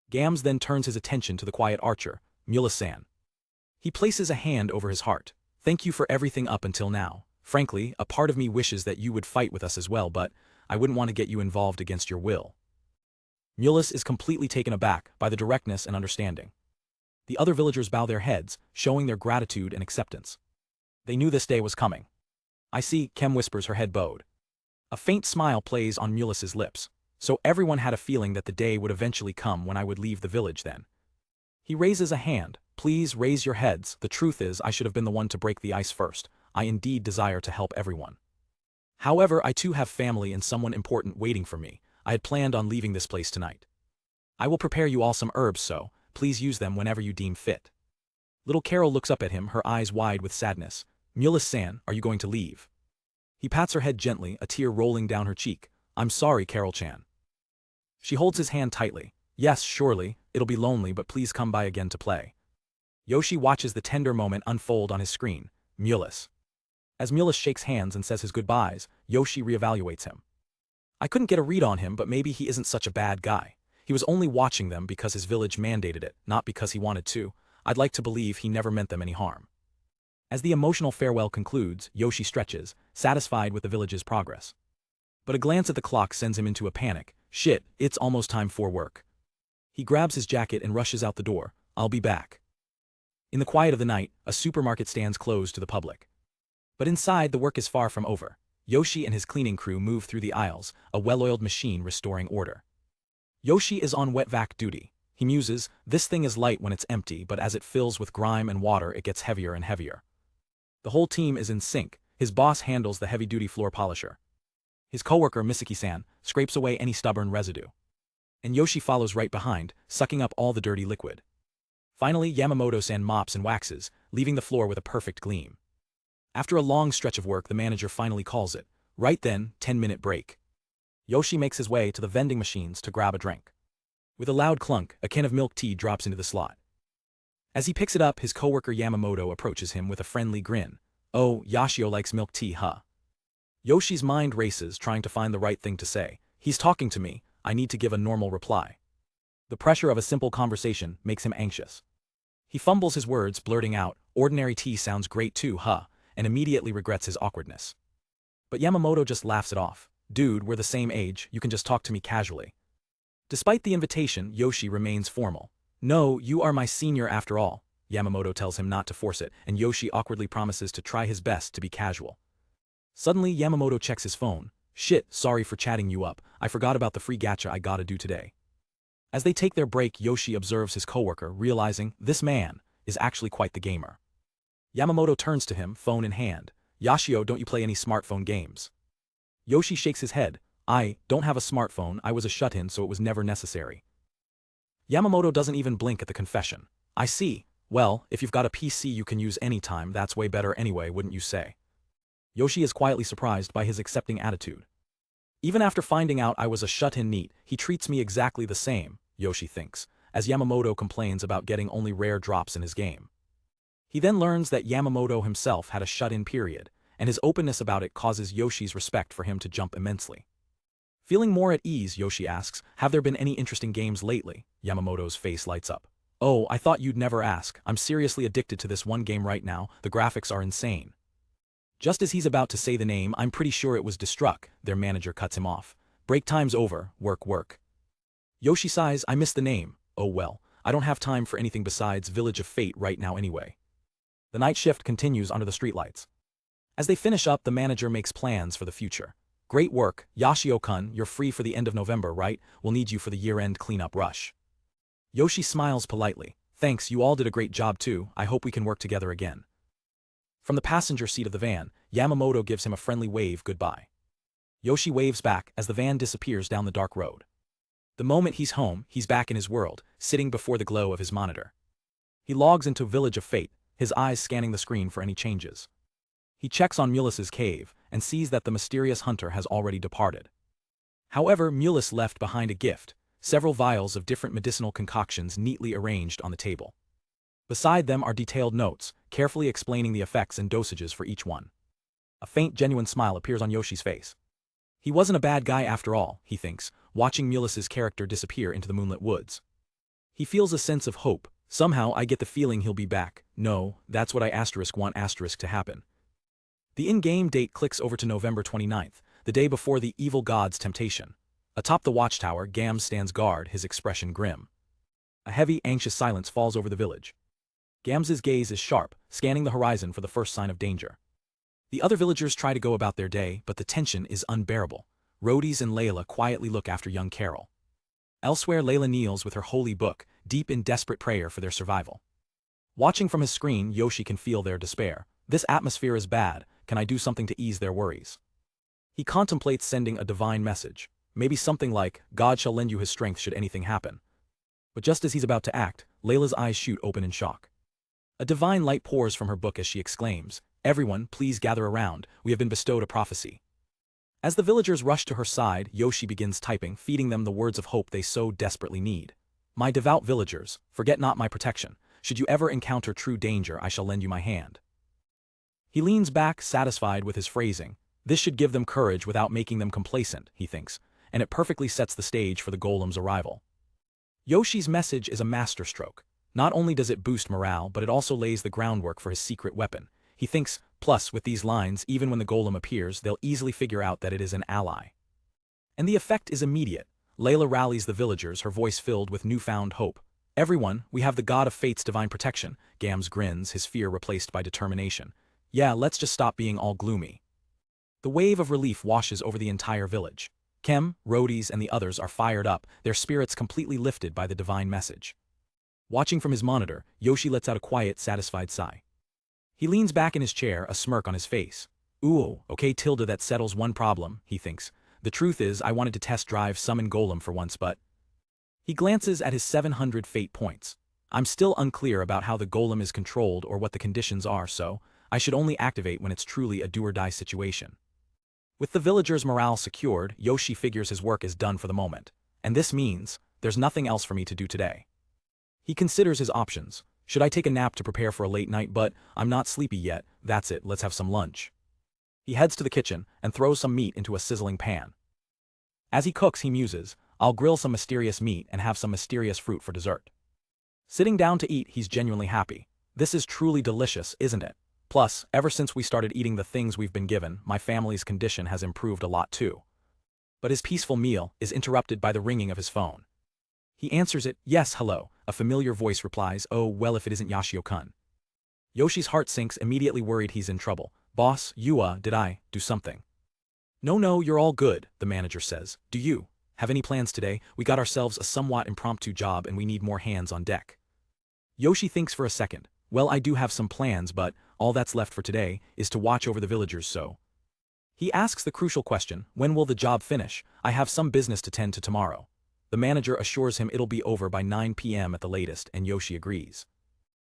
Gams then turns his attention to the quiet archer, Mulus-san. He places a hand over his heart. Thank you for everything up until now. Frankly, a part of me wishes that you would fight with us as well, but I wouldn't want to get you involved against your will. Mulus is completely taken aback by the directness and understanding. The other villagers bow their heads, showing their gratitude and acceptance. They knew this day was coming. I see, Kem whispers, her head bowed. A faint smile plays on Mulus's lips. So everyone had a feeling that the day would eventually come when I would leave the village then. He raises a hand. Please raise your heads. The truth is, I should have been the one to break the ice first. I indeed desire to help everyone. However, I too have family and someone important waiting for me. I had planned on leaving this place tonight. I will prepare you all some herbs, so please use them whenever you deem fit. Little Carol looks up at him, her eyes wide with sadness. Mulus-san, are you going to leave? He pats her head gently, a tear rolling down her cheek. I'm sorry, Carol-chan. She holds his hand tightly. Yes, surely, it'll be lonely, but please come by again to play. Yoshi watches the tender moment unfold on his screen. Mulus. As Mulus shakes hands and says his goodbyes, Yoshi reevaluates him. I couldn't get a read on him, but maybe he isn't such a bad guy. He was only watching them because his village mandated it, not because he wanted to. I'd like to believe he never meant them any harm. As the emotional farewell concludes, Yoshi stretches, satisfied with the village's progress. But a glance at the clock sends him into a panic. Shit, it's almost time for work. He grabs his jacket and rushes out the door. I'll be back. In the quiet of the night, a supermarket stands closed to the public. But inside, the work is far from over. Yoshi and his cleaning crew move through the aisles, a well-oiled machine restoring order. Yoshi is on wet vac duty. He muses, this thing is light when it's empty, but as it fills with grime and water it gets heavier and heavier. The whole team is in sync. His boss handles the heavy-duty floor polisher. His coworker, Misaki-san, scrapes away any stubborn residue. And Yoshi follows right behind, sucking up all the dirty liquid. Finally, Yamamoto-san mops and waxes, leaving the floor with a perfect gleam. After a long stretch of work, the manager finally calls it. Right then, 10-minute break. Yoshi makes his way to the vending machines to grab a drink. With a loud clunk, a can of milk tea drops into the slot. As he picks it up, his coworker Yamamoto approaches him with a friendly grin. Oh, Yashio likes milk tea, huh? Yoshi's mind races, trying to find the right thing to say. He's talking to me, I need to give a normal reply. The pressure of a simple conversation makes him anxious. He fumbles his words, blurting out, ordinary tea sounds great too, huh? And immediately regrets his awkwardness. But Yamamoto just laughs it off. Dude, we're the same age, you can just talk to me casually. Despite the invitation, Yoshi remains formal. No, you are my senior after all. Yamamoto tells him not to force it, and Yoshi awkwardly promises to try his best to be casual. Suddenly, Yamamoto checks his phone. Shit, sorry for chatting you up, I forgot about the free gacha I gotta do today. As they take their break, Yoshi observes his coworker, realizing this man is actually quite the gamer. Yamamoto turns to him, phone in hand. Yashio, don't you play any smartphone games? Yoshi shakes his head. I don't have a smartphone, I was a shut-in so it was never necessary. Yamamoto doesn't even blink at the confession. I see. Well, if you've got a PC you can use anytime, that's way better anyway, wouldn't you say? Yoshi is quietly surprised by his accepting attitude. Even after finding out I was a shut-in NEET, he treats me exactly the same, Yoshi thinks, as Yamamoto complains about getting only rare drops in his game. He then learns that Yamamoto himself had a shut-in period, and his openness about it causes Yoshi's respect for him to jump immensely. Feeling more at ease, Yoshi asks, have there been any interesting games lately? Yamamoto's face lights up. Oh, I thought you'd never ask. I'm seriously addicted to this one game right now, the graphics are insane. Just as he's about to say the name, I'm pretty sure it was Destruct, their manager cuts him off. Break time's over, work. Yoshi sighs, I missed the name. Oh well, I don't have time for anything besides Village of Fate right now anyway. The night shift continues under the streetlights. As they finish up, the manager makes plans for the future. Great work, Yashio-kun, you're free for the end of November, right? We'll need you for the year-end cleanup rush. Yoshi smiles politely. Thanks, you all did a great job too, I hope we can work together again. From the passenger seat of the van, Yamamoto gives him a friendly wave goodbye. Yoshi waves back as the van disappears down the dark road. The moment he's home, he's back in his world, sitting before the glow of his monitor. He logs into Village of Fate, his eyes scanning the screen for any changes. He checks on Mulus's cave, and sees that the mysterious hunter has already departed. However, Mulus left behind a gift, several vials of different medicinal concoctions neatly arranged on the table. Beside them are detailed notes, carefully explaining the effects and dosages for each one. A faint, genuine smile appears on Yoshi's face. He wasn't a bad guy after all, he thinks, watching Mulus's character disappear into the moonlit woods. He feels a sense of hope. Somehow I get the feeling he'll be back. No, that's what I want to happen. The in-game date clicks over to November 29th, the day before the evil god's temptation. Atop the watchtower, Gams stands guard, his expression grim. A heavy, anxious silence falls over the village. Gams's gaze is sharp, scanning the horizon for the first sign of danger. The other villagers try to go about their day, but the tension is unbearable. Rhodes and Layla quietly look after young Carol. Elsewhere, Layla kneels with her holy book, deep in desperate prayer for their survival. Watching from his screen, Yoshi can feel their despair. This atmosphere is bad. Can I do something to ease their worries? He contemplates sending a divine message. Maybe something like, God shall lend you his strength should anything happen. But just as he's about to act, Layla's eyes shoot open in shock. A divine light pours from her book as she exclaims, "Everyone, please gather around, we have been bestowed a prophecy." As the villagers rush to her side, Yoshi begins typing, feeding them the words of hope they so desperately need. "My devout villagers, forget not my protection. Should you ever encounter true danger, I shall lend you my hand." He leans back, satisfied with his phrasing. This should give them courage without making them complacent, he thinks, and it perfectly sets the stage for the golem's arrival. Yoshi's message is a masterstroke. Not only does it boost morale, but it also lays the groundwork for his secret weapon. He thinks, plus, with these lines, even when the golem appears, they'll easily figure out that it is an ally. And the effect is immediate. Layla rallies the villagers, her voice filled with newfound hope. "Everyone, we have the god of fate's divine protection." Gams grins, his fear replaced by determination. "Yeah, let's just stop being all gloomy." The wave of relief washes over the entire village. Kem, Rhodes, and the others are fired up, their spirits completely lifted by the divine message. Watching from his monitor, Yoshi lets out a quiet, satisfied sigh. He leans back in his chair, a smirk on his face. "Ooh, okay Tilda, that settles one problem," he thinks. "The truth is, I wanted to test drive Summon Golem for once, but..." He glances at his 700 fate points. "I'm still unclear about how the golem is controlled or what the conditions are, so I should only activate when it's truly a do-or-die situation." With the villagers' morale secured, Yoshi figures his work is done for the moment. And this means, there's nothing else for me to do today. He considers his options. Should I take a nap to prepare for a late night? But I'm not sleepy yet. That's it, let's have some lunch. He heads to the kitchen and throws some meat into a sizzling pan. As he cooks, he muses, "I'll grill some mysterious meat and have some mysterious fruit for dessert." Sitting down to eat, he's genuinely happy. This is truly delicious, isn't it? Plus, ever since we started eating the things we've been given, my family's condition has improved a lot too. But his peaceful meal is interrupted by the ringing of his phone. He answers it. "Yes, hello." A familiar voice replies, "Oh, well, if it isn't Yashio-kun." Yoshi's heart sinks, immediately worried he's in trouble. "Boss, did I do something?" No, you're all good," the manager says. "Do you have any plans today? We got ourselves a somewhat impromptu job and we need more hands on deck." Yoshi thinks for a second. "Well, I do have some plans, but all that's left for today is to watch over the villagers, so..." He asks the crucial question, "When will the job finish? I have some business to tend to tomorrow." The manager assures him it'll be over by 9 p.m. at the latest, and Yoshi agrees.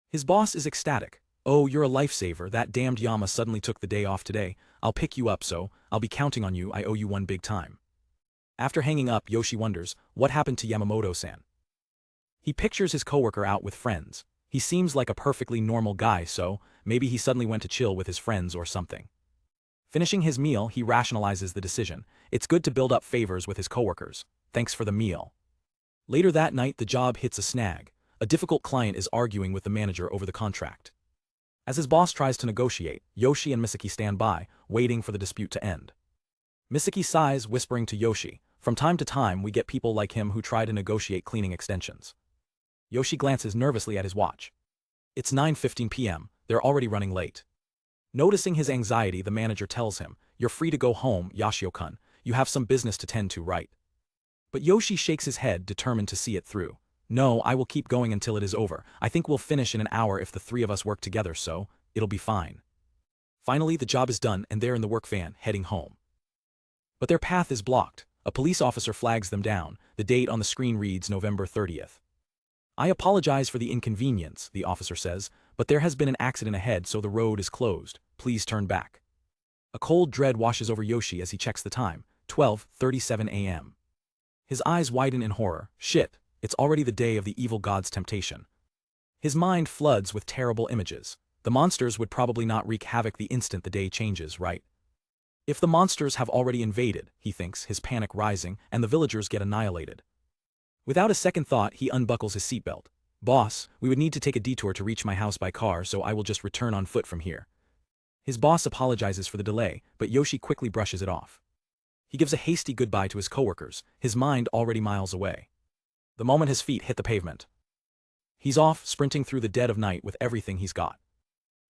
His boss is ecstatic. "Oh, you're a lifesaver, that damned Yama suddenly took the day off today. I'll pick you up, so I'll be counting on you, I owe you one big time." After hanging up, Yoshi wonders, what happened to Yamamoto-san? He pictures his coworker out with friends. He seems like a perfectly normal guy, so maybe he suddenly went to chill with his friends or something. Finishing his meal, he rationalizes the decision. It's good to build up favors with his coworkers. Thanks for the meal. Later that night, the job hits a snag. A difficult client is arguing with the manager over the contract. As his boss tries to negotiate, Yoshi and Misaki stand by, waiting for the dispute to end. Misaki sighs, whispering to Yoshi, "From time to time we get people like him who try to negotiate cleaning extensions." Yoshi glances nervously at his watch. It's 9:15 p.m., they're already running late. Noticing his anxiety, the manager tells him, "You're free to go home, Yashio-kun. You have some business to tend to, right?" But Yoshi shakes his head, determined to see it through. "No, I will keep going until it is over. I think we'll finish in an hour if the three of us work together, so it'll be fine." Finally, the job is done and they're in the work van, heading home. But their path is blocked. A police officer flags them down. The date on the screen reads November 30th. "I apologize for the inconvenience," the officer says, "but there has been an accident ahead, so the road is closed. Please turn back." A cold dread washes over Yoshi as he checks the time, 12:37 a.m. His eyes widen in horror. Shit, it's already the day of the evil god's temptation. His mind floods with terrible images. The monsters would probably not wreak havoc the instant the day changes, right? If the monsters have already invaded, he thinks, his panic rising, and the villagers get annihilated. Without a second thought, he unbuckles his seatbelt. Boss, we would need to take a detour to reach my house by car, so I will just return on foot from here. His boss apologizes for the delay, but Yoshi quickly brushes it off. He gives a hasty goodbye to his coworkers, his mind already miles away. The moment his feet hit the pavement, he's off, sprinting through the dead of night with everything he's got.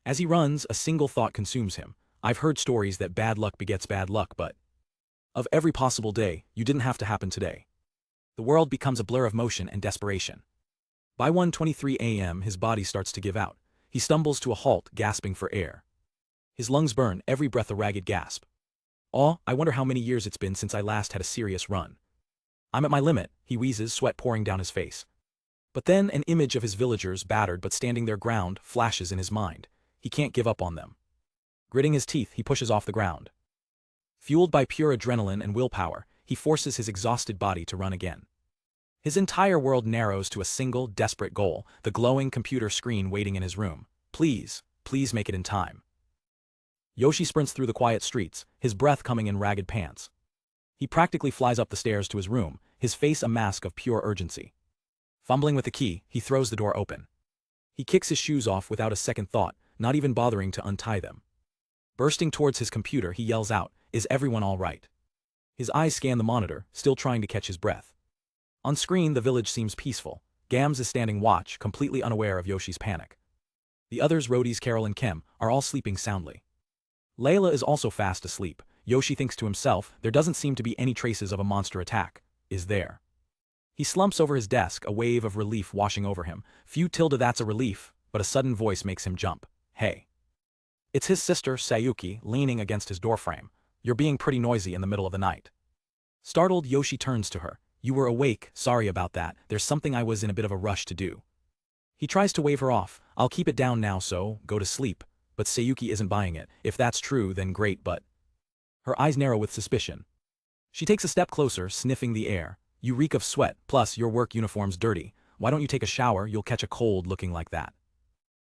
As he runs, a single thought consumes him. I've heard stories that bad luck begets bad luck, but of every possible day, you didn't have to happen today. The world becomes a blur of motion and desperation. By 1:23 a.m., his body starts to give out. He stumbles to a halt, gasping for air. His lungs burn, every breath a ragged gasp. Oh, I wonder how many years it's been since I last had a serious run. I'm at my limit, he wheezes, sweat pouring down his face. But then an image of his villagers, battered but standing their ground, flashes in his mind. He can't give up on them. Gritting his teeth, he pushes off the ground. Fueled by pure adrenaline and willpower, he forces his exhausted body to run again. His entire world narrows to a single, desperate goal, the glowing computer screen waiting in his room. Please, please make it in time. Yoshi sprints through the quiet streets, his breath coming in ragged pants. He practically flies up the stairs to his room, his face a mask of pure urgency. Fumbling with the key, he throws the door open. He kicks his shoes off without a second thought, not even bothering to untie them. Bursting towards his computer, he yells out, "Is everyone all right?" His eyes scan the monitor, still trying to catch his breath. On screen, the village seems peaceful. Gams is standing watch, completely unaware of Yoshi's panic. The others, roadies Carol and Kem, are all sleeping soundly. Layla is also fast asleep. Yoshi thinks to himself, there doesn't seem to be any traces of a monster attack, is there? He slumps over his desk, a wave of relief washing over him. That's a relief, but a sudden voice makes him jump. Hey. It's his sister, Sayuki, leaning against his doorframe. You're being pretty noisy in the middle of the night. Startled, Yoshi turns to her. You were awake, sorry about that, there's something I was in a bit of a rush to do. He tries to wave her off. I'll keep it down now, so, go to sleep. But Sayuki isn't buying it. If that's true, then great, but... Her eyes narrow with suspicion. She takes a step closer, sniffing the air. You reek of sweat, plus your work uniform's dirty. Why don't you take a shower? You'll catch a cold looking like that.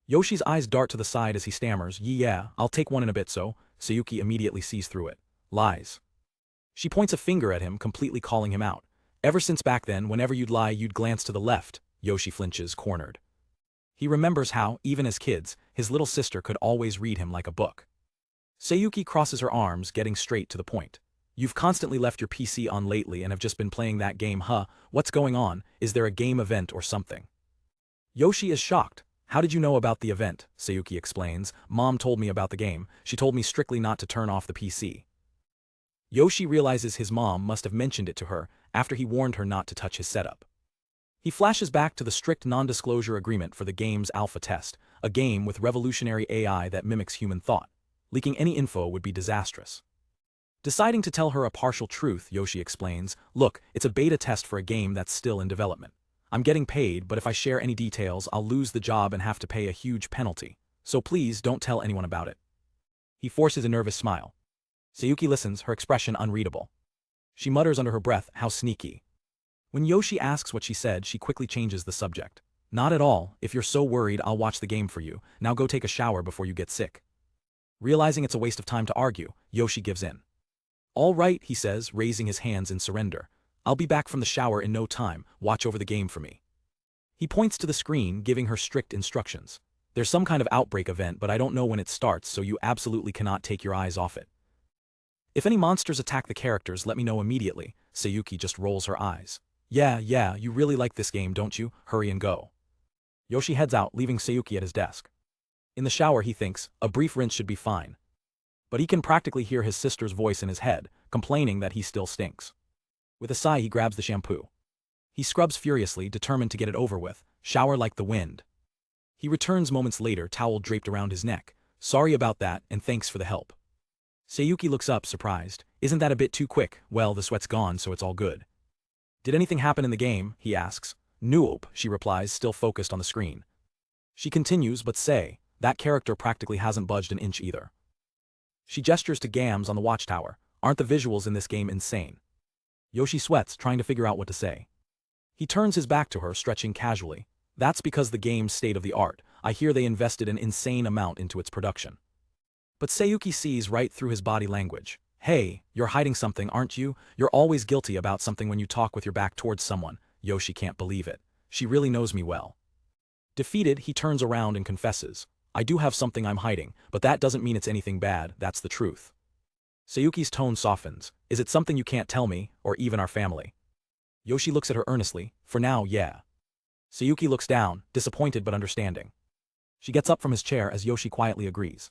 Yoshi's eyes dart to the side as he stammers. Yeah, I'll take one in a bit, so... Sayuki immediately sees through it. Lies. She points a finger at him, completely calling him out. Ever since back then, whenever you'd lie, you'd glance to the left. Yoshi flinches, cornered. He remembers how, even as kids, his little sister could always read him like a book. Sayuki crosses her arms, getting straight to the point. You've constantly left your PC on lately and have just been playing that game, huh? What's going on? Is there a game event or something? Yoshi is shocked. How did you know about the event? Sayuki explains. Mom told me about the game. She told me strictly not to turn off the PC. Yoshi realizes his mom must have mentioned it to her after he warned her not to touch his setup. He flashes back to the strict non-disclosure agreement for the game's alpha test, a game with revolutionary AI that mimics human thought. Leaking any info would be disastrous. Deciding to tell her a partial truth, Yoshi explains, look, it's a beta test for a game that's still in development. I'm getting paid, but if I share any details, I'll lose the job and have to pay a huge penalty. So please don't tell anyone about it. He forces a nervous smile. Sayuki listens, her expression unreadable. She mutters under her breath, how sneaky. When Yoshi asks what she said, she quickly changes the subject. Not at all. If you're so worried, I'll watch the game for you. Now go take a shower before you get sick. Realizing it's a waste of time to argue, Yoshi gives in. All right, he says, raising his hands in surrender. I'll be back from the shower in no time. Watch over the game for me. He points to the screen, giving her strict instructions. There's some kind of outbreak event, but I don't know when it starts, so you absolutely cannot take your eyes off it. If any monsters attack the characters, let me know immediately. Sayuki just rolls her eyes. Yeah, you really like this game, don't you? Hurry and go. Yoshi heads out, leaving Sayuki at his desk. In the shower, he thinks, a brief rinse should be fine. But he can practically hear his sister's voice in his head, complaining that he still stinks. With a sigh, he grabs the shampoo. He scrubs furiously, determined to get it over with, shower like the wind. He returns moments later, towel draped around his neck. Sorry about that, and thanks for the help. Sayuki looks up, surprised. Isn't that a bit too quick? Well, the sweat's gone, so it's all good. Did anything happen in the game? He asks. Nope, she replies, still focused on the screen. She continues, but that character practically hasn't budged an inch either. She gestures to Gams on the watchtower. Aren't the visuals in this game insane? Yoshi sweats, trying to figure out what to say. He turns his back to her, stretching casually. That's because the game's state of the art. I hear they invested an insane amount into its production. But Sayuki sees right through his body language. Hey, you're hiding something, aren't you? You're always guilty about something when you talk with your back towards someone. Yoshi can't believe it. She really knows me well. Defeated, he turns around and confesses. I do have something I'm hiding, but that doesn't mean it's anything bad, that's the truth. Sayuki's tone softens. Is it something you can't tell me, or even our family? Yoshi looks at her earnestly. For now, yeah. Sayuki looks down, disappointed but understanding. She gets up from his chair as Yoshi quietly agrees.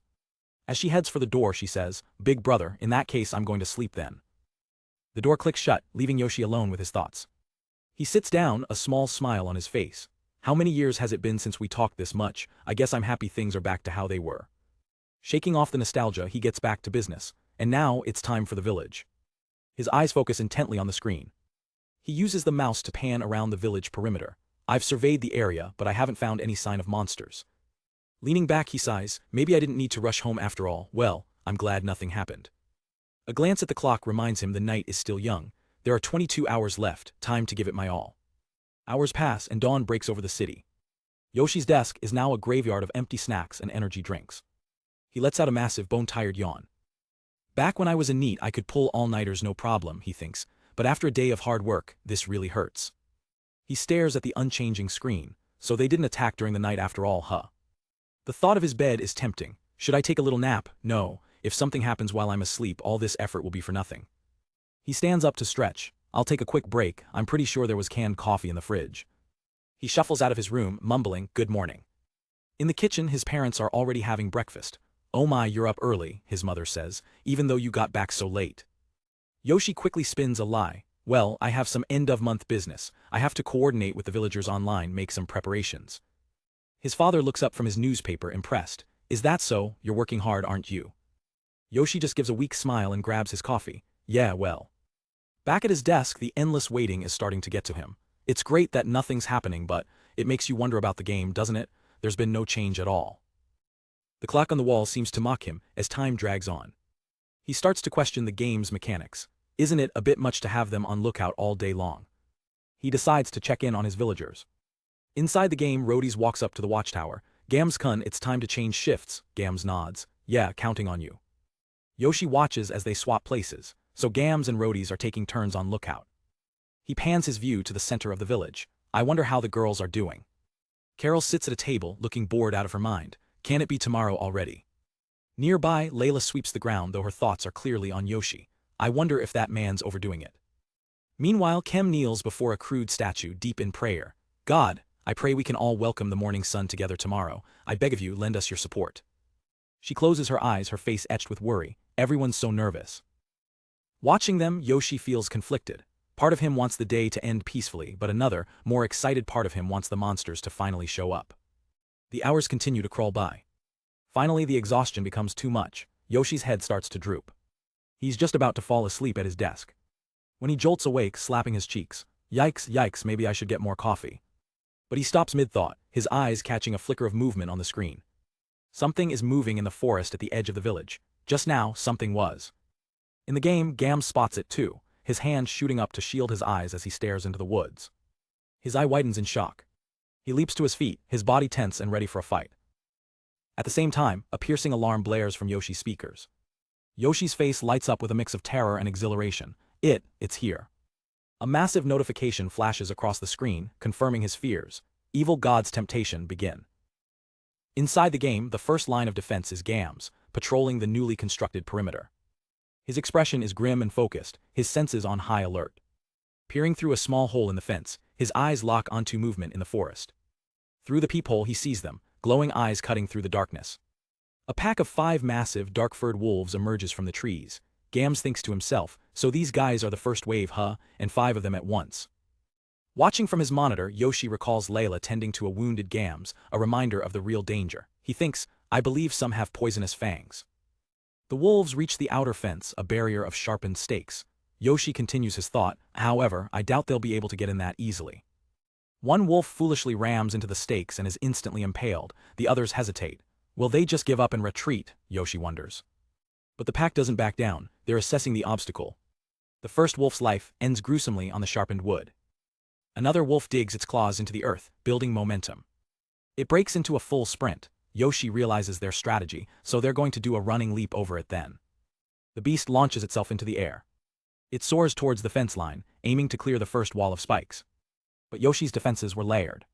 As she heads for the door, she says, Big brother, in that case I'm going to sleep then. The door clicks shut, leaving Yoshi alone with his thoughts. He sits down, a small smile on his face. How many years has it been since we talked this much? I guess I'm happy things are back to how they were. Shaking off the nostalgia, he gets back to business. And now, it's time for the village. His eyes focus intently on the screen. He uses the mouse to pan around the village perimeter. I've surveyed the area, but I haven't found any sign of monsters. Leaning back, he sighs, maybe I didn't need to rush home after all. Well, I'm glad nothing happened. A glance at the clock reminds him the night is still young. There are 22 hours left, time to give it my all. Hours pass and dawn breaks over the city. Yoshi's desk is now a graveyard of empty snacks and energy drinks. He lets out a massive, bone-tired yawn. Back when I was a NEET, I could pull all-nighters no problem, he thinks, but after a day of hard work, this really hurts. He stares at the unchanging screen. So they didn't attack during the night after all, huh? The thought of his bed is tempting. Should I take a little nap? No. If something happens while I'm asleep, all this effort will be for nothing. He stands up to stretch. I'll take a quick break. I'm pretty sure there was canned coffee in the fridge. He shuffles out of his room, mumbling, good morning. In the kitchen, his parents are already having breakfast. Oh my, you're up early, his mother says, even though you got back so late. Yoshi quickly spins a lie. Well, I have some end-of-month business. I have to coordinate with the villagers online, make some preparations. His father looks up from his newspaper, impressed. Is that so? You're working hard, aren't you? Yoshi just gives a weak smile and grabs his coffee. Yeah, well. Back at his desk, the endless waiting is starting to get to him. It's great that nothing's happening, but it makes you wonder about the game, doesn't it? There's been no change at all. The clock on the wall seems to mock him as time drags on. He starts to question the game's mechanics. Isn't it a bit much to have them on lookout all day long? He decides to check in on his villagers. Inside the game, Rhodys walks up to the watchtower. Gams-kun, it's time to change shifts. Gams nods. Yeah, counting on you. Yoshi watches as they swap places, so Gams and Rhodys are taking turns on lookout. He pans his view to the center of the village. I wonder how the girls are doing. Carol sits at a table, looking bored out of her mind. Can it be tomorrow already? Nearby, Layla sweeps the ground, though her thoughts are clearly on Yoshi. I wonder if that man's overdoing it. Meanwhile, Kem kneels before a crude statue, deep in prayer. God, I pray we can all welcome the morning sun together tomorrow. I beg of you, lend us your support. She closes her eyes, her face etched with worry. Everyone's so nervous. Watching them, Yoshi feels conflicted. Part of him wants the day to end peacefully, but another, more excited part of him wants the monsters to finally show up. The hours continue to crawl by. Finally, the exhaustion becomes too much. Yoshi's head starts to droop. He's just about to fall asleep at his desk. When he jolts awake, slapping his cheeks. Yikes, yikes, maybe I should get more coffee. But he stops mid-thought, his eyes catching a flicker of movement on the screen. Something is moving in the forest at the edge of the village. Just now, something was. In the game, Gam spots it too, his hand shooting up to shield his eyes as he stares into the woods. His eye widens in shock. He leaps to his feet, his body tense and ready for a fight. At the same time, a piercing alarm blares from Yoshi's speakers. Yoshi's face lights up with a mix of terror and exhilaration. It's here. A massive notification flashes across the screen, confirming his fears. Evil God's temptation begin. Inside the game, the first line of defense is Gams, patrolling the newly constructed perimeter. His expression is grim and focused, his senses on high alert. Peering through a small hole in the fence, his eyes lock onto movement in the forest. Through the peephole, he sees them, glowing eyes cutting through the darkness. A pack of 5 massive, dark-furred wolves emerges from the trees. Gams thinks to himself, so these guys are the first wave, huh? And 5 of them at once. Watching from his monitor, Yoshi recalls Layla tending to a wounded Gams, a reminder of the real danger. He thinks, I believe some have poisonous fangs. The wolves reach the outer fence, a barrier of sharpened stakes. Yoshi continues his thought, however, I doubt they'll be able to get in that easily. One wolf foolishly rams into the stakes and is instantly impaled. The others hesitate. Will they just give up and retreat? Yoshi wonders. But the pack doesn't back down. They're assessing the obstacle. The first wolf's life ends gruesomely on the sharpened wood. Another wolf digs its claws into the earth, building momentum. It breaks into a full sprint. Yoshi realizes their strategy, so they're going to do a running leap over it then. The beast launches itself into the air. It soars towards the fence line, aiming to clear the first wall of spikes. But Yoshi's defenses were layered.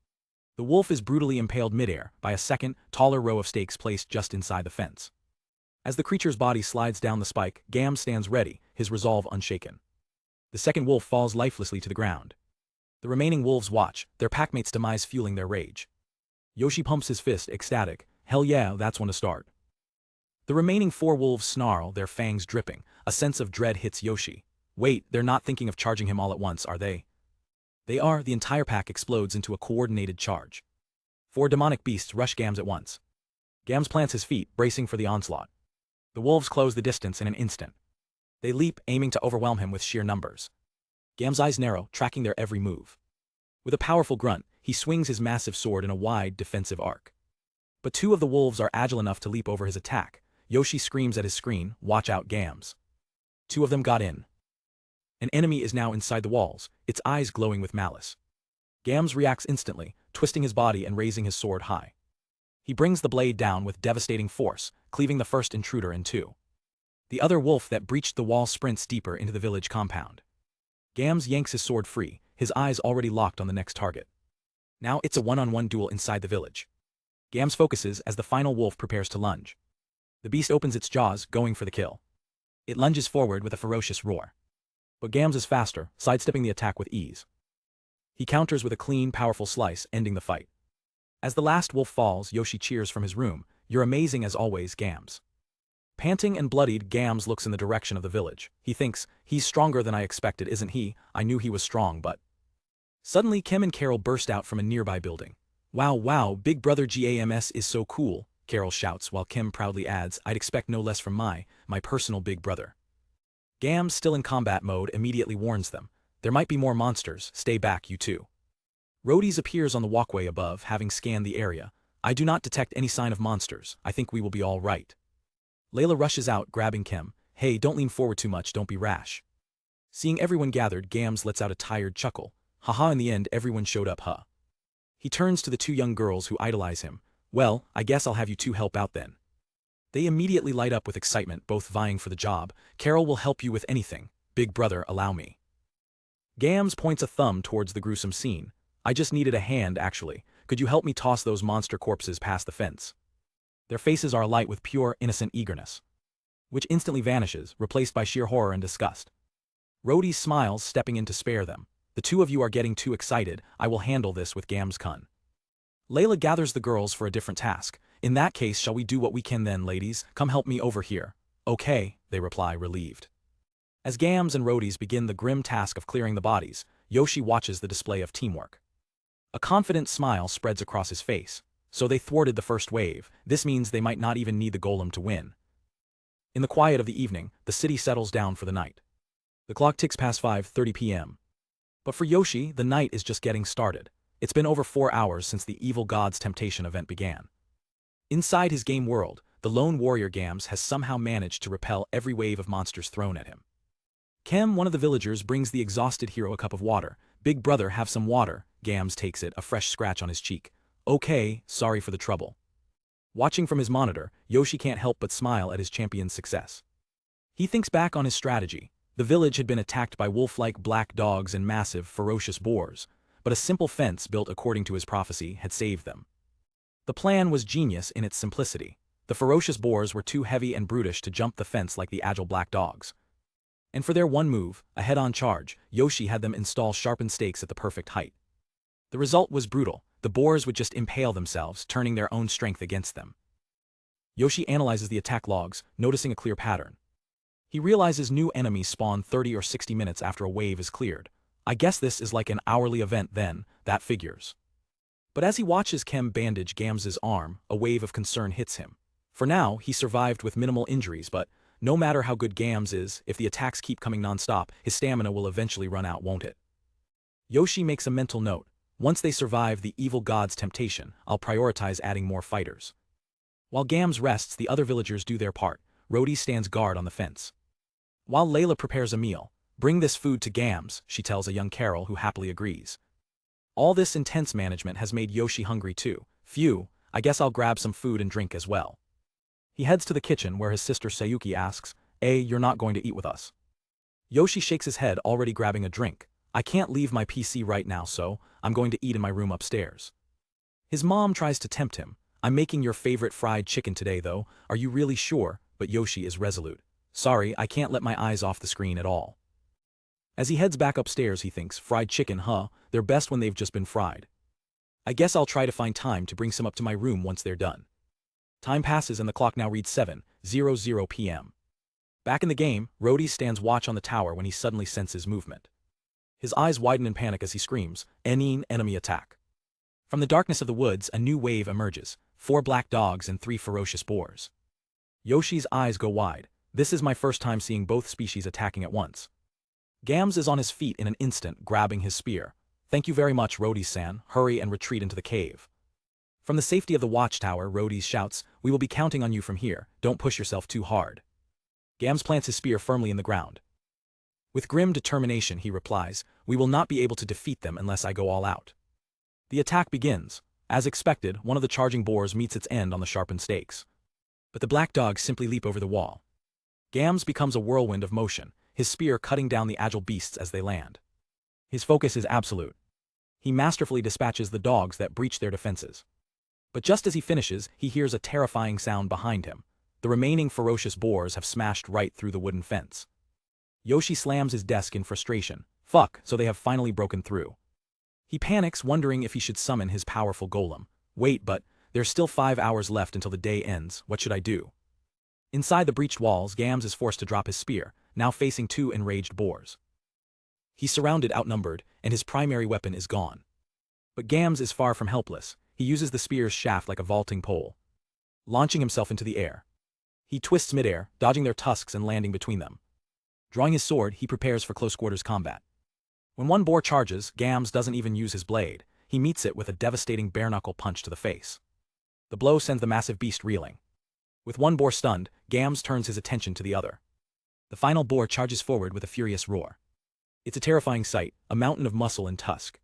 The wolf is brutally impaled midair by a second, taller row of stakes placed just inside the fence. As the creature's body slides down the spike, Gam stands ready, his resolve unshaken. The second wolf falls lifelessly to the ground. The remaining wolves watch, their packmate's demise fueling their rage. Yoshi pumps his fist, ecstatic. Hell yeah, that's when to start. The remaining 4 wolves snarl, their fangs dripping. A sense of dread hits Yoshi. Wait, they're not thinking of charging him all at once, are they? They are. The entire pack explodes into a coordinated charge. 4 demonic beasts rush Gams at once. Gams plants his feet, bracing for the onslaught. The wolves close the distance in an instant. They leap, aiming to overwhelm him with sheer numbers. Gam's eyes narrow, tracking their every move. With a powerful grunt, he swings his massive sword in a wide, defensive arc. But 2 of the wolves are agile enough to leap over his attack. Yoshi screams at his screen, "Watch out, Gams." 2 of them got in. An enemy is now inside the walls, its eyes glowing with malice. Gams reacts instantly, twisting his body and raising his sword high. He brings the blade down with devastating force, cleaving the first intruder in 2. The other wolf that breached the wall sprints deeper into the village compound. Gams yanks his sword free, his eyes already locked on the next target. Now it's a one-on-one duel inside the village. Gams focuses as the final wolf prepares to lunge. The beast opens its jaws, going for the kill. It lunges forward with a ferocious roar. But Gams is faster, sidestepping the attack with ease. He counters with a clean, powerful slice, ending the fight. As the last wolf falls, Yoshi cheers from his room. "You're amazing as always, Gams." Panting and bloodied, Gams looks in the direction of the village. He thinks, he's stronger than I expected, isn't he? I knew he was strong, but... Suddenly, Kim and Carol burst out from a nearby building. Wow, Big Brother Gams is so cool," Carol shouts, while Kim proudly adds, "I'd expect no less from my personal big brother." Gams, still in combat mode, immediately warns them. "There might be more monsters, stay back, you two." Rhodys appears on the walkway above, having scanned the area. "I do not detect any sign of monsters. I think we will be all right." Layla rushes out, grabbing Kim. "Hey, don't lean forward too much, don't be rash." Seeing everyone gathered, Gams lets out a tired chuckle. "Haha, in the end everyone showed up, huh?" He turns to the 2 young girls who idolize him. "Well, I guess I'll have you 2 help out then." They immediately light up with excitement, both vying for the job. "Carol will help you with anything. Big brother, allow me." Gams points a thumb towards the gruesome scene. "I just needed a hand, actually. Could you help me toss those monster corpses past the fence?" Their faces are alight with pure, innocent eagerness, which instantly vanishes, replaced by sheer horror and disgust. Rhodys smiles, stepping in to spare them. "The 2 of you are getting too excited. I will handle this with Gams Kun." Layla gathers the girls for a different task. "In that case, shall we do what we can then, ladies? Come help me over here." "Okay," they reply, relieved. As Gams and Rhodys begin the grim task of clearing the bodies, Yoshi watches the display of teamwork. A confident smile spreads across his face. So they thwarted the first wave. This means they might not even need the golem to win. In the quiet of the evening, the city settles down for the night. The clock ticks past 5:30 p.m. But for Yoshi, the night is just getting started. It's been over 4 hours since the Evil God's Temptation event began. Inside his game world, the lone warrior Gams has somehow managed to repel every wave of monsters thrown at him. Kem, one of the villagers, brings the exhausted hero a cup of water. "Big brother, have some water." Gams takes it, a fresh scratch on his cheek. "Okay, sorry for the trouble." Watching from his monitor, Yoshi can't help but smile at his champion's success. He thinks back on his strategy. The village had been attacked by wolf-like black dogs and massive, ferocious boars, but a simple fence built according to his prophecy had saved them. The plan was genius in its simplicity. The ferocious boars were too heavy and brutish to jump the fence like the agile black dogs. And for their one move, a head-on charge, Yoshi had them install sharpened stakes at the perfect height. The result was brutal. The boars would just impale themselves, turning their own strength against them. Yoshi analyzes the attack logs, noticing a clear pattern. He realizes new enemies spawn 30 or 60 minutes after a wave is cleared. "I guess this is like an hourly event then, that figures." But as he watches Kem bandage Gams's arm, a wave of concern hits him. For now, he survived with minimal injuries, but no matter how good Gams is, if the attacks keep coming non-stop, his stamina will eventually run out, won't it? Yoshi makes a mental note. Once they survive the Evil God's Temptation, I'll prioritize adding more fighters. While Gams rests, the other villagers do their part. Rhodys stands guard on the fence. While Layla prepares a meal, "Bring this food to Gams," she tells a young Carol who happily agrees. All this intense management has made Yoshi hungry too. "Phew, I guess I'll grab some food and drink as well." He heads to the kitchen where his sister Sayuki asks, "You're not going to eat with us?" Yoshi shakes his head, already grabbing a drink. "I can't leave my PC right now, so I'm going to eat in my room upstairs. His mom tries to tempt him. I'm making your favorite fried chicken today though, are you really sure? But Yoshi is resolute. Sorry, I can't let my eyes off the screen at all. As he heads back upstairs he thinks, fried chicken huh, they're best when they've just been fried. I guess I'll try to find time to bring some up to my room once they're done. Time passes and the clock now reads 7:00 p.m. Back in the game, Rhodey stands watch on the tower when he suddenly senses movement. His eyes widen in panic as he screams, enemy attack. From the darkness of the woods a new wave emerges, 4 black dogs and 3 ferocious boars. Yoshi's eyes go wide. This is my first time seeing both species attacking at once. Gams is on his feet in an instant, grabbing his spear. Thank you very much, Rhodey-san, hurry and retreat into the cave. From the safety of the watchtower, Rhodey shouts, we will be counting on you from here, don't push yourself too hard. Gams plants his spear firmly in the ground. With grim determination he replies, we will not be able to defeat them unless I go all out. The attack begins. As expected, one of the charging boars meets its end on the sharpened stakes. But the black dogs simply leap over the wall. Gams becomes a whirlwind of motion, his spear cutting down the agile beasts as they land. His focus is absolute. He masterfully dispatches the dogs that breach their defenses. But just as he finishes, he hears a terrifying sound behind him. The remaining ferocious boars have smashed right through the wooden fence. Yoshi slams his desk in frustration. Fuck, so they have finally broken through. He panics, wondering if he should summon his powerful golem. Wait, but there's still 5 hours left until the day ends, what should I do? Inside the breached walls, Gams is forced to drop his spear, now facing 2 enraged boars. He's surrounded, outnumbered, and his primary weapon is gone. But Gams is far from helpless. He uses the spear's shaft like a vaulting pole, launching himself into the air. He twists midair, dodging their tusks and landing between them. Drawing his sword, he prepares for close-quarters combat. When one boar charges, Gams doesn't even use his blade. He meets it with a devastating bare-knuckle punch to the face. The blow sends the massive beast reeling. With one boar stunned, Gams turns his attention to the other. The final boar charges forward with a furious roar. It's a terrifying sight, a mountain of muscle and tusk.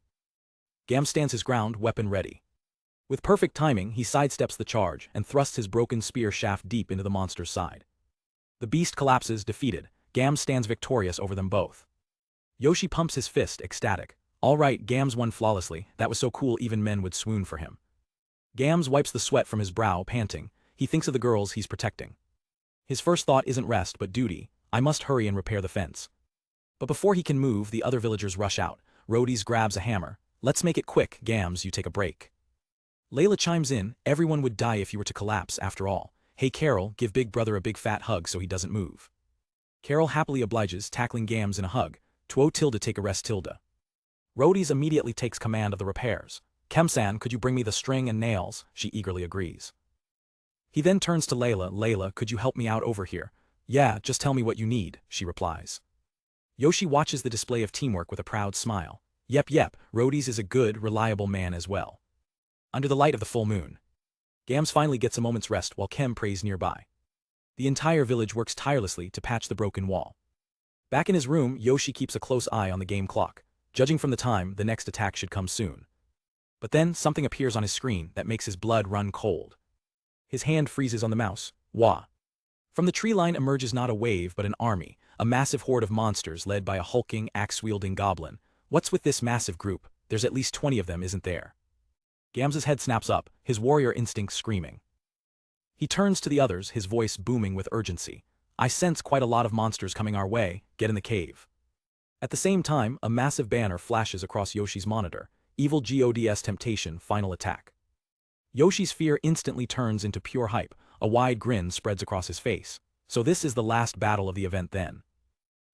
Gams stands his ground, weapon ready. With perfect timing, he sidesteps the charge and thrusts his broken spear shaft deep into the monster's side. The beast collapses, defeated. Gams stands victorious over them both. Yoshi pumps his fist, ecstatic. All right, Gams won flawlessly, that was so cool even men would swoon for him. Gams wipes the sweat from his brow, panting. He thinks of the girls he's protecting. His first thought isn't rest but duty. I must hurry and repair the fence. But before he can move, the other villagers rush out. Rhodey grabs a hammer. Let's make it quick, Gams, you take a break. Layla chimes in, everyone would die if you were to collapse, after all. Hey Carol, give Big Brother a big fat hug so he doesn't move. Carol happily obliges, tackling Gams in a hug. Two tilde take a rest tilde. Rhodey immediately takes command of the repairs. Kemsan, could you bring me the string and nails? She eagerly agrees. He then turns to Layla. Layla, could you help me out over here? Yeah, just tell me what you need, she replies. Yoshi watches the display of teamwork with a proud smile. Yep, Rhodey is a good, reliable man as well. Under the light of the full moon, Gams finally gets a moment's rest while Kem prays nearby. The entire village works tirelessly to patch the broken wall. Back in his room, Yoshi keeps a close eye on the game clock. Judging from the time, the next attack should come soon. But then, something appears on his screen that makes his blood run cold. His hand freezes on the mouse. Wah! From the tree line emerges not a wave but an army, a massive horde of monsters led by a hulking, axe-wielding goblin. What's with this massive group? There's at least 20 of them, isn't there? Gams's head snaps up, his warrior instinct screaming. He turns to the others, his voice booming with urgency. I sense quite a lot of monsters coming our way, get in the cave. At the same time, a massive banner flashes across Yoshi's monitor. Evil Gods Temptation, Final Attack. Yoshi's fear instantly turns into pure hype, a wide grin spreads across his face. So this is the last battle of the event then.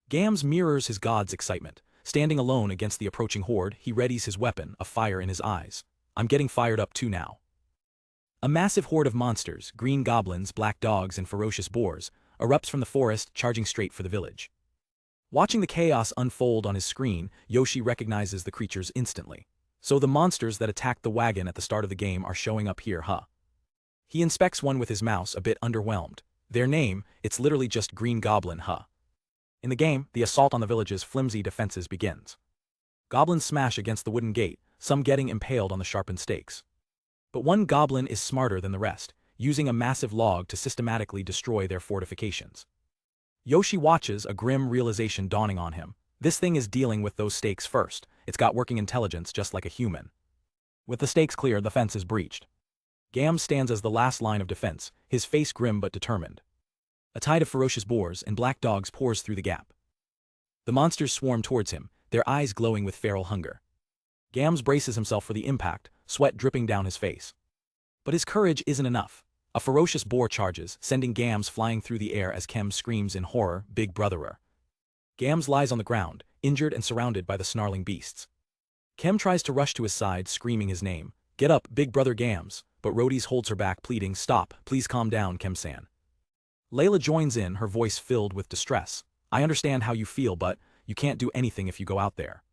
Gams mirrors his god's excitement. Standing alone against the approaching horde, he readies his weapon, a fire in his eyes. I'm getting fired up too now. A massive horde of monsters, green goblins, black dogs, and ferocious boars, erupts from the forest, charging straight for the village. Watching the chaos unfold on his screen, Yoshi recognizes the creatures instantly. So the monsters that attacked the wagon at the start of the game are showing up here, huh? He inspects one with his mouse, a bit underwhelmed. Their name, it's literally just Green Goblin, huh? In the game, the assault on the village's flimsy defenses begins. Goblins smash against the wooden gate, some getting impaled on the sharpened stakes. But one goblin is smarter than the rest, using a massive log to systematically destroy their fortifications. Yoshi watches, a grim realization dawning on him. This thing is dealing with those stakes first. It's got working intelligence just like a human. With the stakes clear, the fence is breached. Gams stands as the last line of defense, his face grim but determined. A tide of ferocious boars and black dogs pours through the gap. The monsters swarm towards him, their eyes glowing with feral hunger. Gams braces himself for the impact, sweat dripping down his face. But his courage isn't enough. A ferocious boar charges, sending Gams flying through the air as Kem screams in horror, "Big brotherer." Gams lies on the ground, injured and surrounded by the snarling beasts. Kem tries to rush to his side, screaming his name. "Get up, big brother Gams," but Rhodys holds her back, pleading, "Stop, please calm down, Kem-san." Layla joins in, her voice filled with distress. "I understand how you feel, but you can't do anything if you go out there."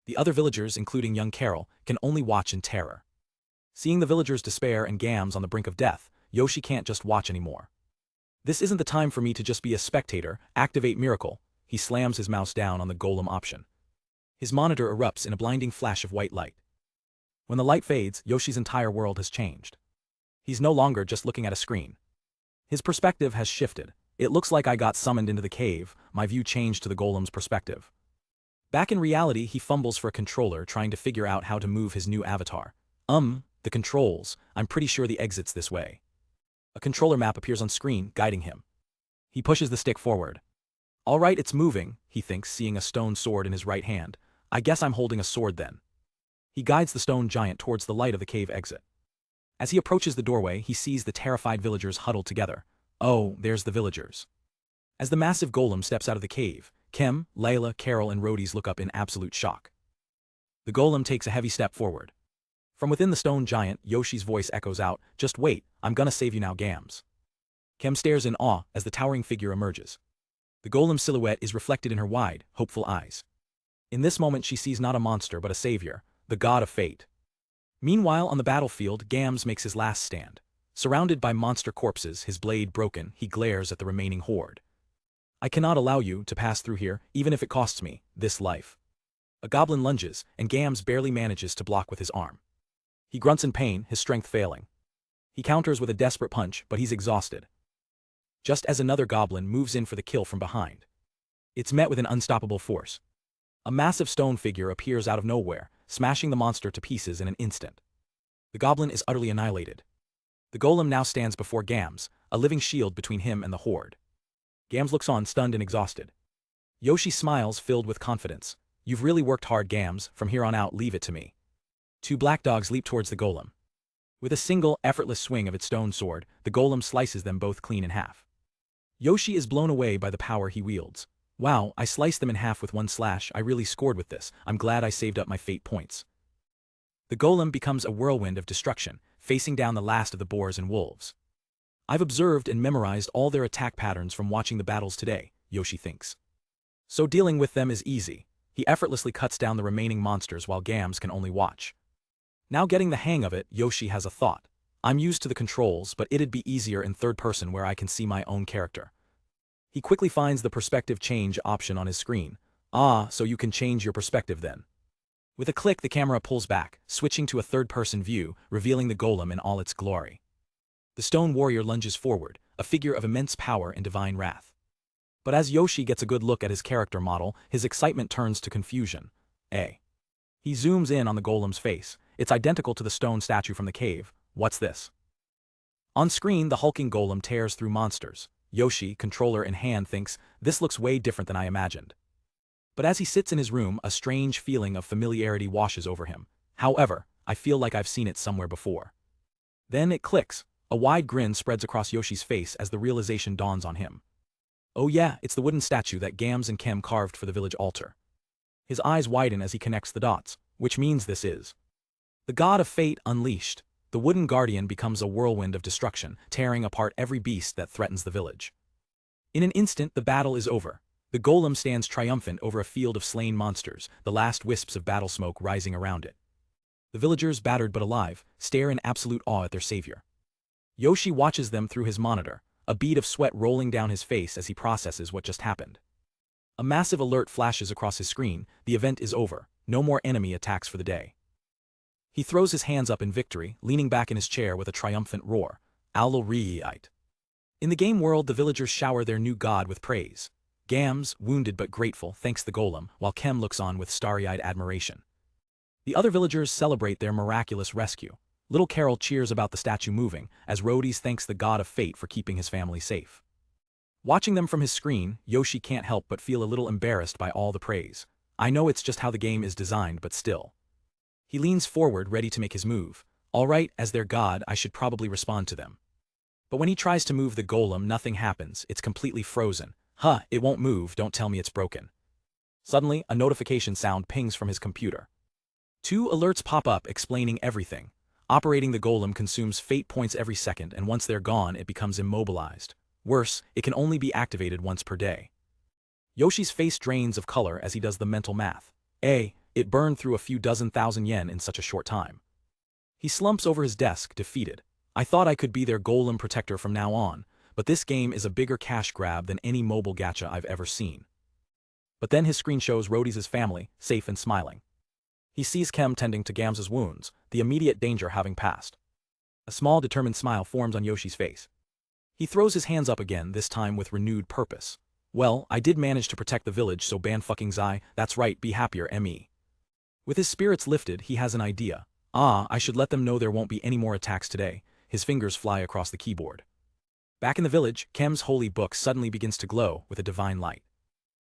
The other villagers, including young Carol, can only watch in terror. Seeing the villagers' despair and Gams on the brink of death, Yoshi can't just watch anymore. "This isn't the time for me to just be a spectator. Activate miracle." He slams his mouse down on the golem option. His monitor erupts in a blinding flash of white light. When the light fades, Yoshi's entire world has changed. He's no longer just looking at a screen. His perspective has shifted. "It looks like I got summoned into the cave." My view changed to the golem's perspective. Back in reality, he fumbles for a controller, trying to figure out how to move his new avatar. The controls. I'm pretty sure the exit's this way." A controller map appears on screen, guiding him. He pushes the stick forward. "All right, it's moving," he thinks, seeing a stone sword in his right hand. "I guess I'm holding a sword then." He guides the stone giant towards the light of the cave exit. As he approaches the doorway, he sees the terrified villagers huddled together. Oh, there's the villagers. As the massive golem steps out of the cave, Kem, Layla, Carol, and Rhodys look up in absolute shock. The golem takes a heavy step forward. From within the stone giant, Yoshi's voice echoes out, "Just wait, I'm gonna save you now, Gams." Kem stares in awe as the towering figure emerges. The golem's silhouette is reflected in her wide, hopeful eyes. In this moment she sees not a monster but a savior, the god of fate. Meanwhile, on the battlefield, Gams makes his last stand. Surrounded by monster corpses, his blade broken, he glares at the remaining horde. "I cannot allow you to pass through here, even if it costs me this life." A goblin lunges, and Gams barely manages to block with his arm. He grunts in pain, his strength failing. He counters with a desperate punch, but he's exhausted. Just as another goblin moves in for the kill from behind. It's met with an unstoppable force. A massive stone figure appears out of nowhere, smashing the monster to pieces in an instant. The goblin is utterly annihilated. The golem now stands before Gams, a living shield between him and the horde. Gams looks on, stunned and exhausted. Yoshi smiles, filled with confidence. "You've really worked hard, Gams. From here on out, leave it to me." Two black dogs leap towards the golem. With a single, effortless swing of its stone sword, the golem slices them both clean in half. Yoshi is blown away by the power he wields. "Wow, I sliced them in half with one slash. I really scored with this. I'm glad I saved up my fate points." The golem becomes a whirlwind of destruction, facing down the last of the boars and wolves. "I've observed and memorized all their attack patterns from watching the battles today," Yoshi thinks. So dealing with them is easy. He effortlessly cuts down the remaining monsters while Gams can only watch. Now getting the hang of it, Yoshi has a thought. "I'm used to the controls, but it'd be easier in third person where I can see my own character." He quickly finds the perspective change option on his screen. So you can change your perspective then. With a click, the camera pulls back, switching to a third-person view, revealing the golem in all its glory. The stone warrior lunges forward, a figure of immense power and divine wrath. But as Yoshi gets a good look at his character model, his excitement turns to confusion. He zooms in on the golem's face. It's identical to the stone statue from the cave. What's this? On screen, the hulking golem tears through monsters. Yoshi, controller in hand, thinks, "This looks way different than I imagined." But as he sits in his room, a strange feeling of familiarity washes over him. "However, I feel like I've seen it somewhere before." Then it clicks. A wide grin spreads across Yoshi's face as the realization dawns on him. Oh yeah, it's the wooden statue that Gams and Kem carved for the village altar. His eyes widen as he connects the dots, which means this is the god of fate unleashed. The wooden guardian becomes a whirlwind of destruction, tearing apart every beast that threatens the village. In an instant, the battle is over. The golem stands triumphant over a field of slain monsters, the last wisps of battle smoke rising around it. The villagers, battered but alive, stare in absolute awe at their savior. Yoshi watches them through his monitor, a bead of sweat rolling down his face as he processes what just happened. A massive alert flashes across his screen. The event is over. No more enemy attacks for the day. He throws his hands up in victory, leaning back in his chair with a triumphant roar. Allo Reite. In the game world, the villagers shower their new god with praise. Gams, wounded but grateful, thanks the golem, while Kem looks on with starry-eyed admiration. The other villagers celebrate their miraculous rescue. Little Carol cheers about the statue moving, as Rhodey thanks the god of fate for keeping his family safe. Watching them from his screen, Yoshi can't help but feel a little embarrassed by all the praise. I know it's just how the game is designed, but still. He leans forward, ready to make his move. Alright, as their god, I should probably respond to them. But when he tries to move the golem, nothing happens, it's completely frozen. Huh, it won't move, don't tell me it's broken. Suddenly, a notification sound pings from his computer. 2 alerts pop up explaining everything. Operating the golem consumes fate points every second, and once they're gone, it becomes immobilized. Worse, it can only be activated once per day. Yoshi's face drains of color as he does the mental math. It burned through a few dozen thousand yen in such a short time. He slumps over his desk, defeated. I thought I could be their golem protector from now on, but this game is a bigger cash grab than any mobile gacha I've ever seen. But then his screen shows Rhodey's family, safe and smiling. He sees Kem tending to Gam's wounds, the immediate danger having passed. A small determined smile forms on Yoshi's face. He throws his hands up again, this time with renewed purpose. Well, I did manage to protect the village, so ban fucking Zai, that's right, be happier, me. With his spirits lifted, he has an idea. I should let them know there won't be any more attacks today. His fingers fly across the keyboard. Back in the village, Kem's holy book suddenly begins to glow with a divine light.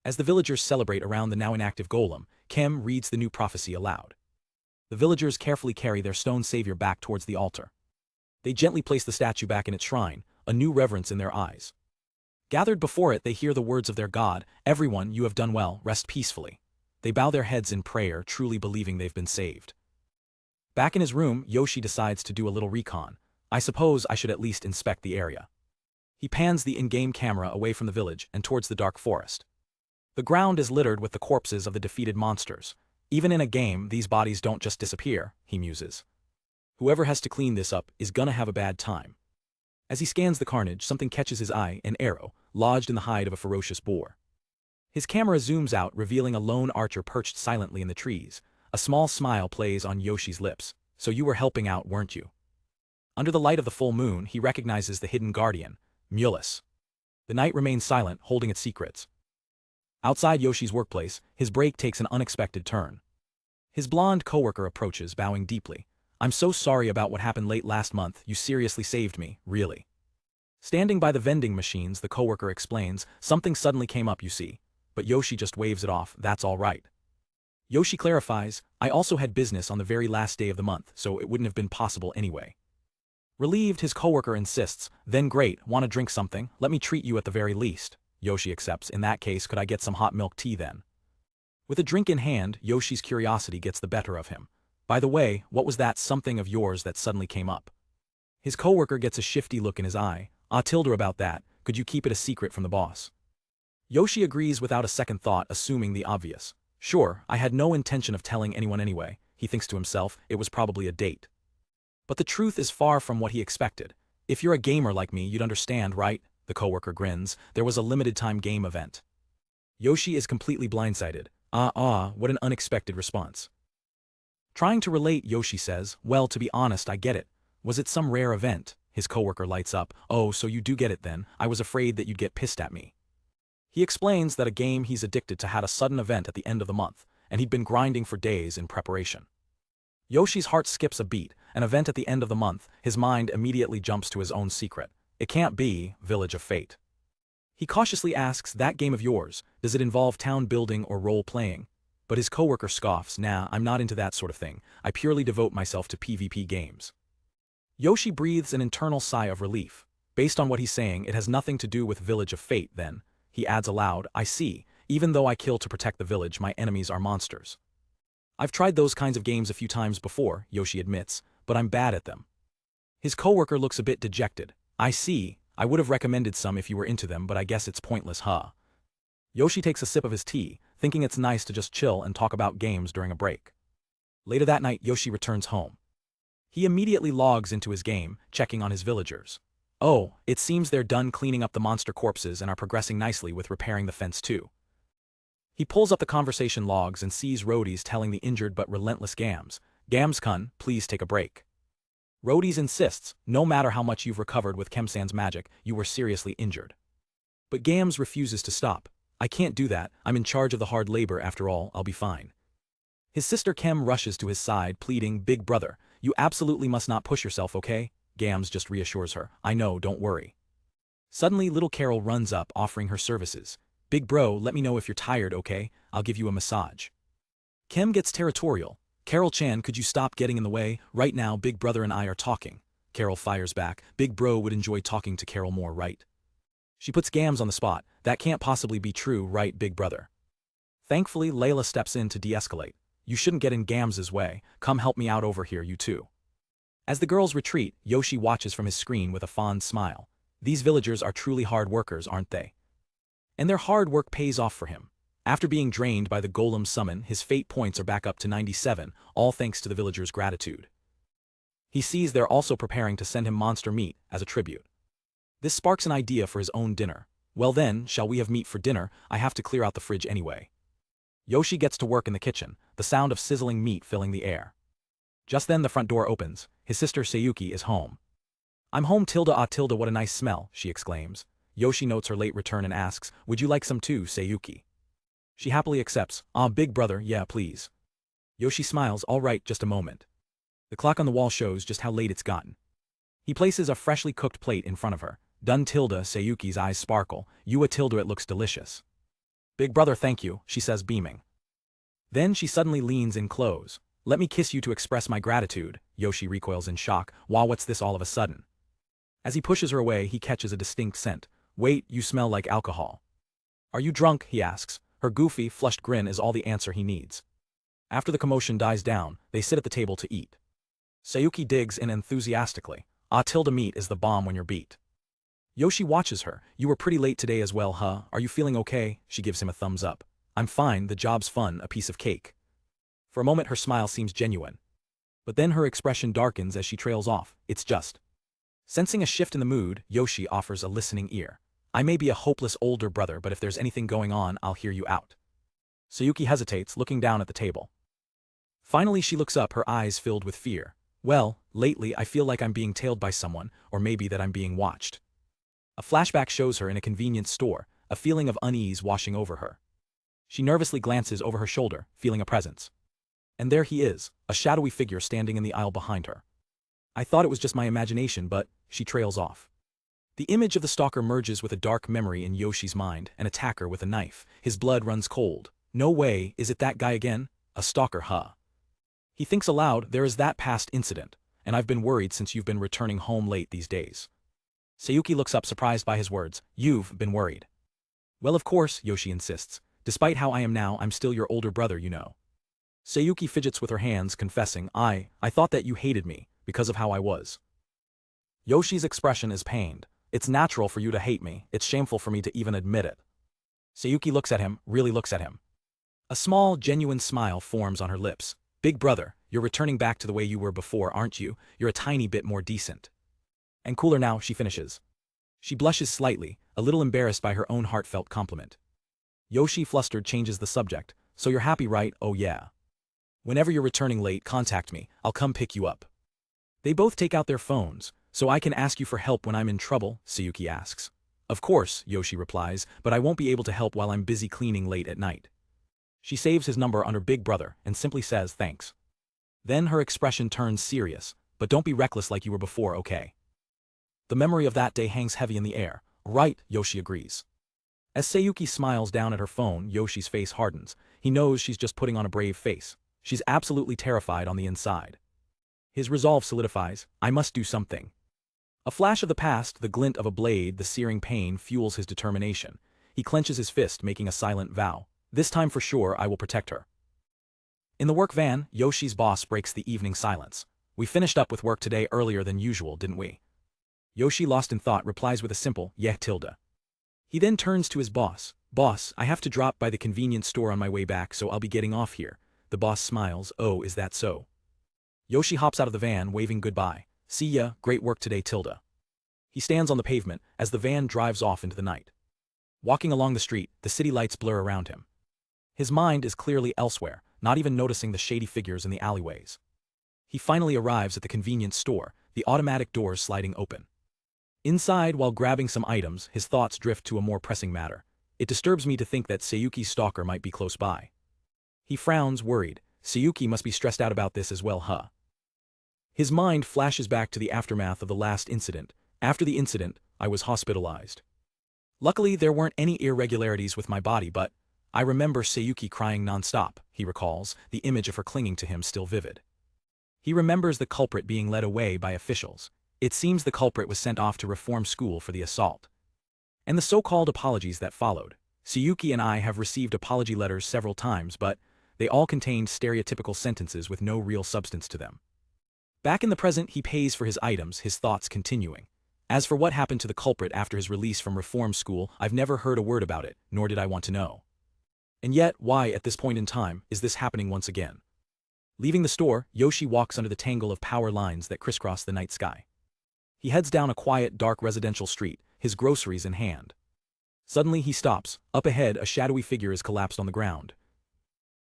As the villagers celebrate around the now inactive golem, Kem reads the new prophecy aloud. The villagers carefully carry their stone savior back towards the altar. They gently place the statue back in its shrine, a new reverence in their eyes. Gathered before it, they hear the words of their god, everyone, you have done well, rest peacefully. They bow their heads in prayer, truly believing they've been saved. Back in his room, Yoshi decides to do a little recon. I suppose I should at least inspect the area. He pans the in-game camera away from the village and towards the dark forest. The ground is littered with the corpses of the defeated monsters. Even in a game, these bodies don't just disappear, he muses. Whoever has to clean this up is gonna have a bad time. As he scans the carnage, something catches his eye, an arrow, lodged in the hide of a ferocious boar. His camera zooms out, revealing a lone archer perched silently in the trees. A small smile plays on Yoshi's lips. So you were helping out, weren't you? Under the light of the full moon, he recognizes the hidden guardian, Mulus. The knight remains silent, holding its secrets. Outside Yoshi's workplace, his break takes an unexpected turn. His blonde coworker approaches, bowing deeply. I'm so sorry about what happened late last month, you seriously saved me, really. Standing by the vending machines, the coworker explains, something suddenly came up, you see. But Yoshi just waves it off, that's all right. Yoshi clarifies, I also had business on the very last day of the month, so it wouldn't have been possible anyway. Relieved, his coworker insists, then great, want to drink something, let me treat you at the very least. Yoshi accepts, in that case could I get some hot milk tea then? With a drink in hand, Yoshi's curiosity gets the better of him. By the way, what was that something of yours that suddenly came up? His coworker gets a shifty look in his eye. Tilde about that, could you keep it a secret from the boss? Yoshi agrees without a second thought, assuming the obvious. Sure, I had no intention of telling anyone anyway, he thinks to himself, it was probably a date. But the truth is far from what he expected. If you're a gamer like me, you'd understand, right? The coworker grins, there was a limited-time game event. Yoshi is completely blindsided. What an unexpected response. Trying to relate, Yoshi says, well, to be honest, I get it. Was it some rare event? His coworker lights up. Oh, so you do get it then, I was afraid that you'd get pissed at me. He explains that a game he's addicted to had a sudden event at the end of the month, and he'd been grinding for days in preparation. Yoshi's heart skips a beat, an event at the end of the month, his mind immediately jumps to his own secret. It can't be Village of Fate. He cautiously asks, that game of yours, does it involve town building or role-playing? But his coworker scoffs, nah, I'm not into that sort of thing, I purely devote myself to PvP games. Yoshi breathes an internal sigh of relief. Based on what he's saying, it has nothing to do with Village of Fate, then. He adds aloud, I see, even though I kill to protect the village, my enemies are monsters. I've tried those kinds of games a few times before, Yoshi admits, but I'm bad at them. His coworker looks a bit dejected. I see, I would have recommended some if you were into them, but I guess it's pointless, huh? Yoshi takes a sip of his tea, thinking it's nice to just chill and talk about games during a break. Later that night, Yoshi returns home. He immediately logs into his game, checking on his villagers. Oh, it seems they're done cleaning up the monster corpses and are progressing nicely with repairing the fence too. He pulls up the conversation logs and sees Rhodey's telling the injured but relentless Gams, Gams-kun, please take a break. Rhodey's insists, no matter how much you've recovered with Kemsan's magic, you were seriously injured. But Gams refuses to stop. I can't do that, I'm in charge of the hard labor after all, I'll be fine. His sister Kem rushes to his side, pleading, Big brother, you absolutely must not push yourself, okay? Gams just reassures her, I know, don't worry. Suddenly little Carol runs up, offering her services. Big bro, let me know if you're tired, okay? I'll give you a massage. Kem gets territorial. Carol-chan, could you stop getting in the way? Right now Big brother and I are talking. Carol fires back, Big bro would enjoy talking to Carol more, right? She puts Gams on the spot, that can't possibly be true, right Big brother? Thankfully Layla steps in to de-escalate. You shouldn't get in Gams's way, come help me out over here you two. As the girls retreat, Yoshi watches from his screen with a fond smile. These villagers are truly hard workers, aren't they? And their hard work pays off for him. After being drained by the golem summon, his fate points are back up to 97, all thanks to the villagers' gratitude. He sees they're also preparing to send him monster meat as a tribute. This sparks an idea for his own dinner. Well then, shall we have meat for dinner? I have to clear out the fridge anyway. Yoshi gets to work in the kitchen, the sound of sizzling meat filling the air. Just then the front door opens. His sister Sayuki is home. I'm home tilde, what a nice smell, she exclaims. Yoshi notes her late return and asks, would you like some too, Sayuki? She happily accepts, big brother, yeah please. Yoshi smiles, all right, just a moment. The clock on the wall shows just how late it's gotten. He places a freshly cooked plate in front of her. Done tilde, Sayuki's eyes sparkle, you a tilde, it looks delicious. Big brother, thank you, she says, beaming. Then she suddenly leans in close. Let me kiss you to express my gratitude. Yoshi recoils in shock. Wow, what's this all of a sudden? As he pushes her away, he catches a distinct scent. Wait, you smell like alcohol. Are you drunk? He asks. Her goofy, flushed grin is all the answer he needs. After the commotion dies down, they sit at the table to eat. Sayuki digs in enthusiastically. Meat is the bomb when you're beat. Yoshi watches her. You were pretty late today as well, huh? Are you feeling okay? She gives him a thumbs up. I'm fine, the job's fun, a piece of cake. For a moment her smile seems genuine. But then her expression darkens as she trails off. It's just. Sensing a shift in the mood, Yoshi offers a listening ear. I may be a hopeless older brother, but if there's anything going on, I'll hear you out. Sayuki hesitates, looking down at the table. Finally she looks up, her eyes filled with fear. Well, lately I feel like I'm being tailed by someone, or maybe that I'm being watched. A flashback shows her in a convenience store, a feeling of unease washing over her. She nervously glances over her shoulder, feeling a presence. And there he is, a shadowy figure standing in the aisle behind her. I thought it was just my imagination, but, she trails off. The image of the stalker merges with a dark memory in Yoshi's mind, an attacker with a knife. His blood runs cold. No way, is it that guy again? A stalker, huh? He thinks aloud, there is that past incident, and I've been worried since you've been returning home late these days. Sayuki looks up surprised by his words. You've been worried. Well of course, Yoshi insists. Despite how I am now, I'm still your older brother, you know. Sayuki fidgets with her hands, confessing, I thought that you hated me, because of how I was. Yoshi's expression is pained. It's natural for you to hate me, it's shameful for me to even admit it. Sayuki looks at him, really looks at him. A small, genuine smile forms on her lips. Big brother, you're returning back to the way you were before, aren't you? You're a tiny bit more decent. And cooler now, she finishes. She blushes slightly, a little embarrassed by her own heartfelt compliment. Yoshi, flustered, changes the subject. So you're happy, right? Oh yeah. Whenever you're returning late, contact me, I'll come pick you up. They both take out their phones. So I can ask you for help when I'm in trouble, Sayuki asks. Of course, Yoshi replies, but I won't be able to help while I'm busy cleaning late at night. She saves his number under Big Brother and simply says thanks. Then her expression turns serious, but don't be reckless like you were before, okay? The memory of that day hangs heavy in the air. Right, Yoshi agrees. As Sayuki smiles down at her phone, Yoshi's face hardens. He knows she's just putting on a brave face. She's absolutely terrified on the inside. His resolve solidifies. I must do something. A flash of the past, the glint of a blade, the searing pain fuels his determination. He clenches his fist, making a silent vow. This time for sure I will protect her. In the work van, Yoshi's boss breaks the evening silence. We finished up with work today earlier than usual, didn't we? Yoshi, lost in thought, replies with a simple, yeah tilde. He then turns to his boss. Boss, I have to drop by the convenience store on my way back, so I'll be getting off here. The boss smiles. Oh, is that so? Yoshi hops out of the van, waving goodbye. See ya, great work today tilde. He stands on the pavement as the van drives off into the night. Walking along the street, the city lights blur around him. His mind is clearly elsewhere, not even noticing the shady figures in the alleyways. He finally arrives at the convenience store, the automatic doors sliding open. Inside, while grabbing some items, his thoughts drift to a more pressing matter. It disturbs me to think that Sayuki's stalker might be close by. He frowns, worried. Sayuki must be stressed out about this as well, huh? His mind flashes back to the aftermath of the last incident. After the incident, I was hospitalized. Luckily, there weren't any irregularities with my body, but I remember Sayuki crying nonstop, he recalls, the image of her clinging to him still vivid. He remembers the culprit being led away by officials. It seems the culprit was sent off to reform school for the assault. And the so-called apologies that followed. Sayuki and I have received apology letters several times, but they all contained stereotypical sentences with no real substance to them. Back in the present, he pays for his items, his thoughts continuing. As for what happened to the culprit after his release from reform school, I've never heard a word about it, nor did I want to know. And yet, why, at this point in time, is this happening once again? Leaving the store, Yoshi walks under the tangle of power lines that crisscross the night sky. He heads down a quiet, dark residential street, his groceries in hand. Suddenly he stops. Up ahead, a shadowy figure is collapsed on the ground.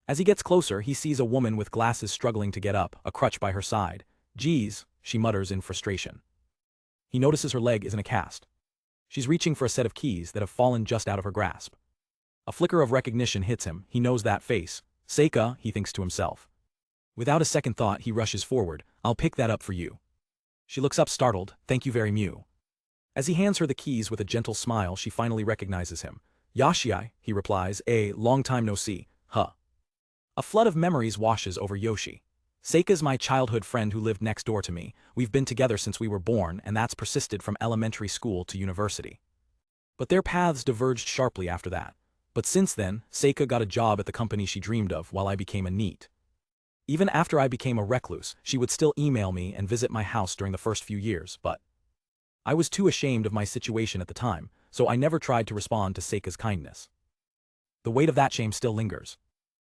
As he gets closer, he sees a woman with glasses struggling to get up, a crutch by her side. "Geez," she mutters in frustration. He notices her leg is in a cast. She's reaching for a set of keys that have fallen just out of her grasp. A flicker of recognition hits him. He knows that face. Seika, he thinks to himself. Without a second thought, he rushes forward. "I'll pick that up for you." She looks up startled. "Thank you very much." As he hands her the keys with a gentle smile, she finally recognizes him. "Yoshi," he replies, "Long time no see, huh?" A flood of memories washes over Yoshi. Seika's my childhood friend who lived next door to me. We've been together since we were born, and that's persisted from elementary school to university. But their paths diverged sharply after that. But since then, Seika got a job at the company she dreamed of while I became a NEET. Even after I became a recluse, she would still email me and visit my house during the first few years, but I was too ashamed of my situation at the time, so I never tried to respond to Seika's kindness. The weight of that shame still lingers.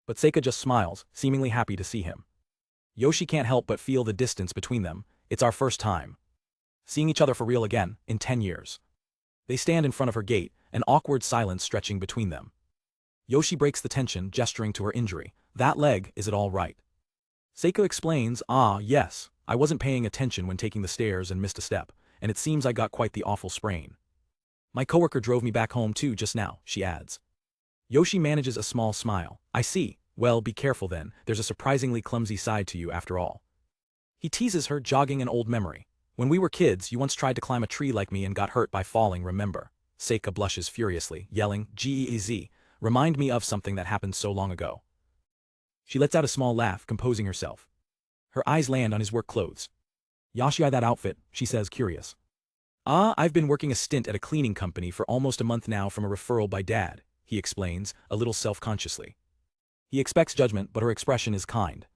But Seika just smiles, seemingly happy to see him. Yoshi can't help but feel the distance between them. It's our first time seeing each other for real again, in 10 years. They stand in front of her gate, an awkward silence stretching between them. Yoshi breaks the tension, gesturing to her injury. "That leg, is it all right?" Seika explains, Yes, I wasn't paying attention when taking the stairs and missed a step, and it seems I got quite the awful sprain. My coworker drove me back home too just now," she adds. Yoshi manages a small smile. "I see. Well, be careful then, there's a surprisingly clumsy side to you after all." He teases her, jogging an old memory. "When we were kids, you once tried to climb a tree like me and got hurt by falling, remember?" Seika blushes furiously, yelling, "Geez, remind me of something that happened so long ago." She lets out a small laugh, composing herself. Her eyes land on his work clothes. "Yoshi, that outfit," she says, curious. I've been working a stint at a cleaning company for almost a month now from a referral by Dad," he explains, a little self-consciously. He expects judgment, but her expression is kind.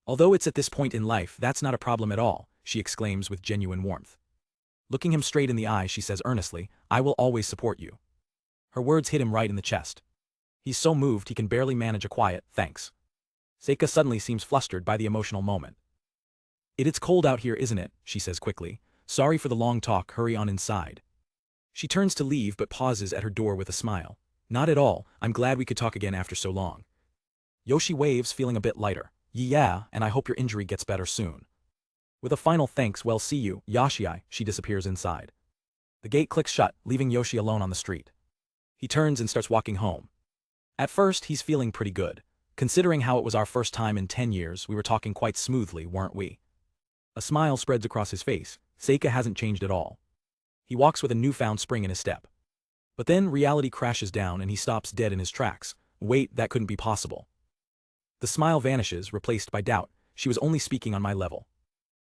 "Although it's at this point in life, that's not a problem at all," she exclaims with genuine warmth. Looking him straight in the eye, she says earnestly, "I will always support you." Her words hit him right in the chest. He's so moved he can barely manage a quiet, "Thanks." Seika suddenly seems flustered by the emotional moment. It's cold out here, isn't it?" she says quickly. "Sorry for the long talk, hurry on inside." She turns to leave but pauses at her door with a smile. "Not at all, I'm glad we could talk again after so long." Yoshi waves, feeling a bit lighter. "Yeah, and I hope your injury gets better soon." With a final thanks, "Well, see you, Yoshi," she disappears inside. The gate clicks shut, leaving Yoshi alone on the street. He turns and starts walking home. At first, he's feeling pretty good. Considering how it was our first time in 10 years, we were talking quite smoothly, weren't we? A smile spreads across his face. Seika hasn't changed at all. He walks with a newfound spring in his step. But then reality crashes down and he stops dead in his tracks. Wait, that couldn't be possible. The smile vanishes, replaced by doubt. She was only speaking on my level.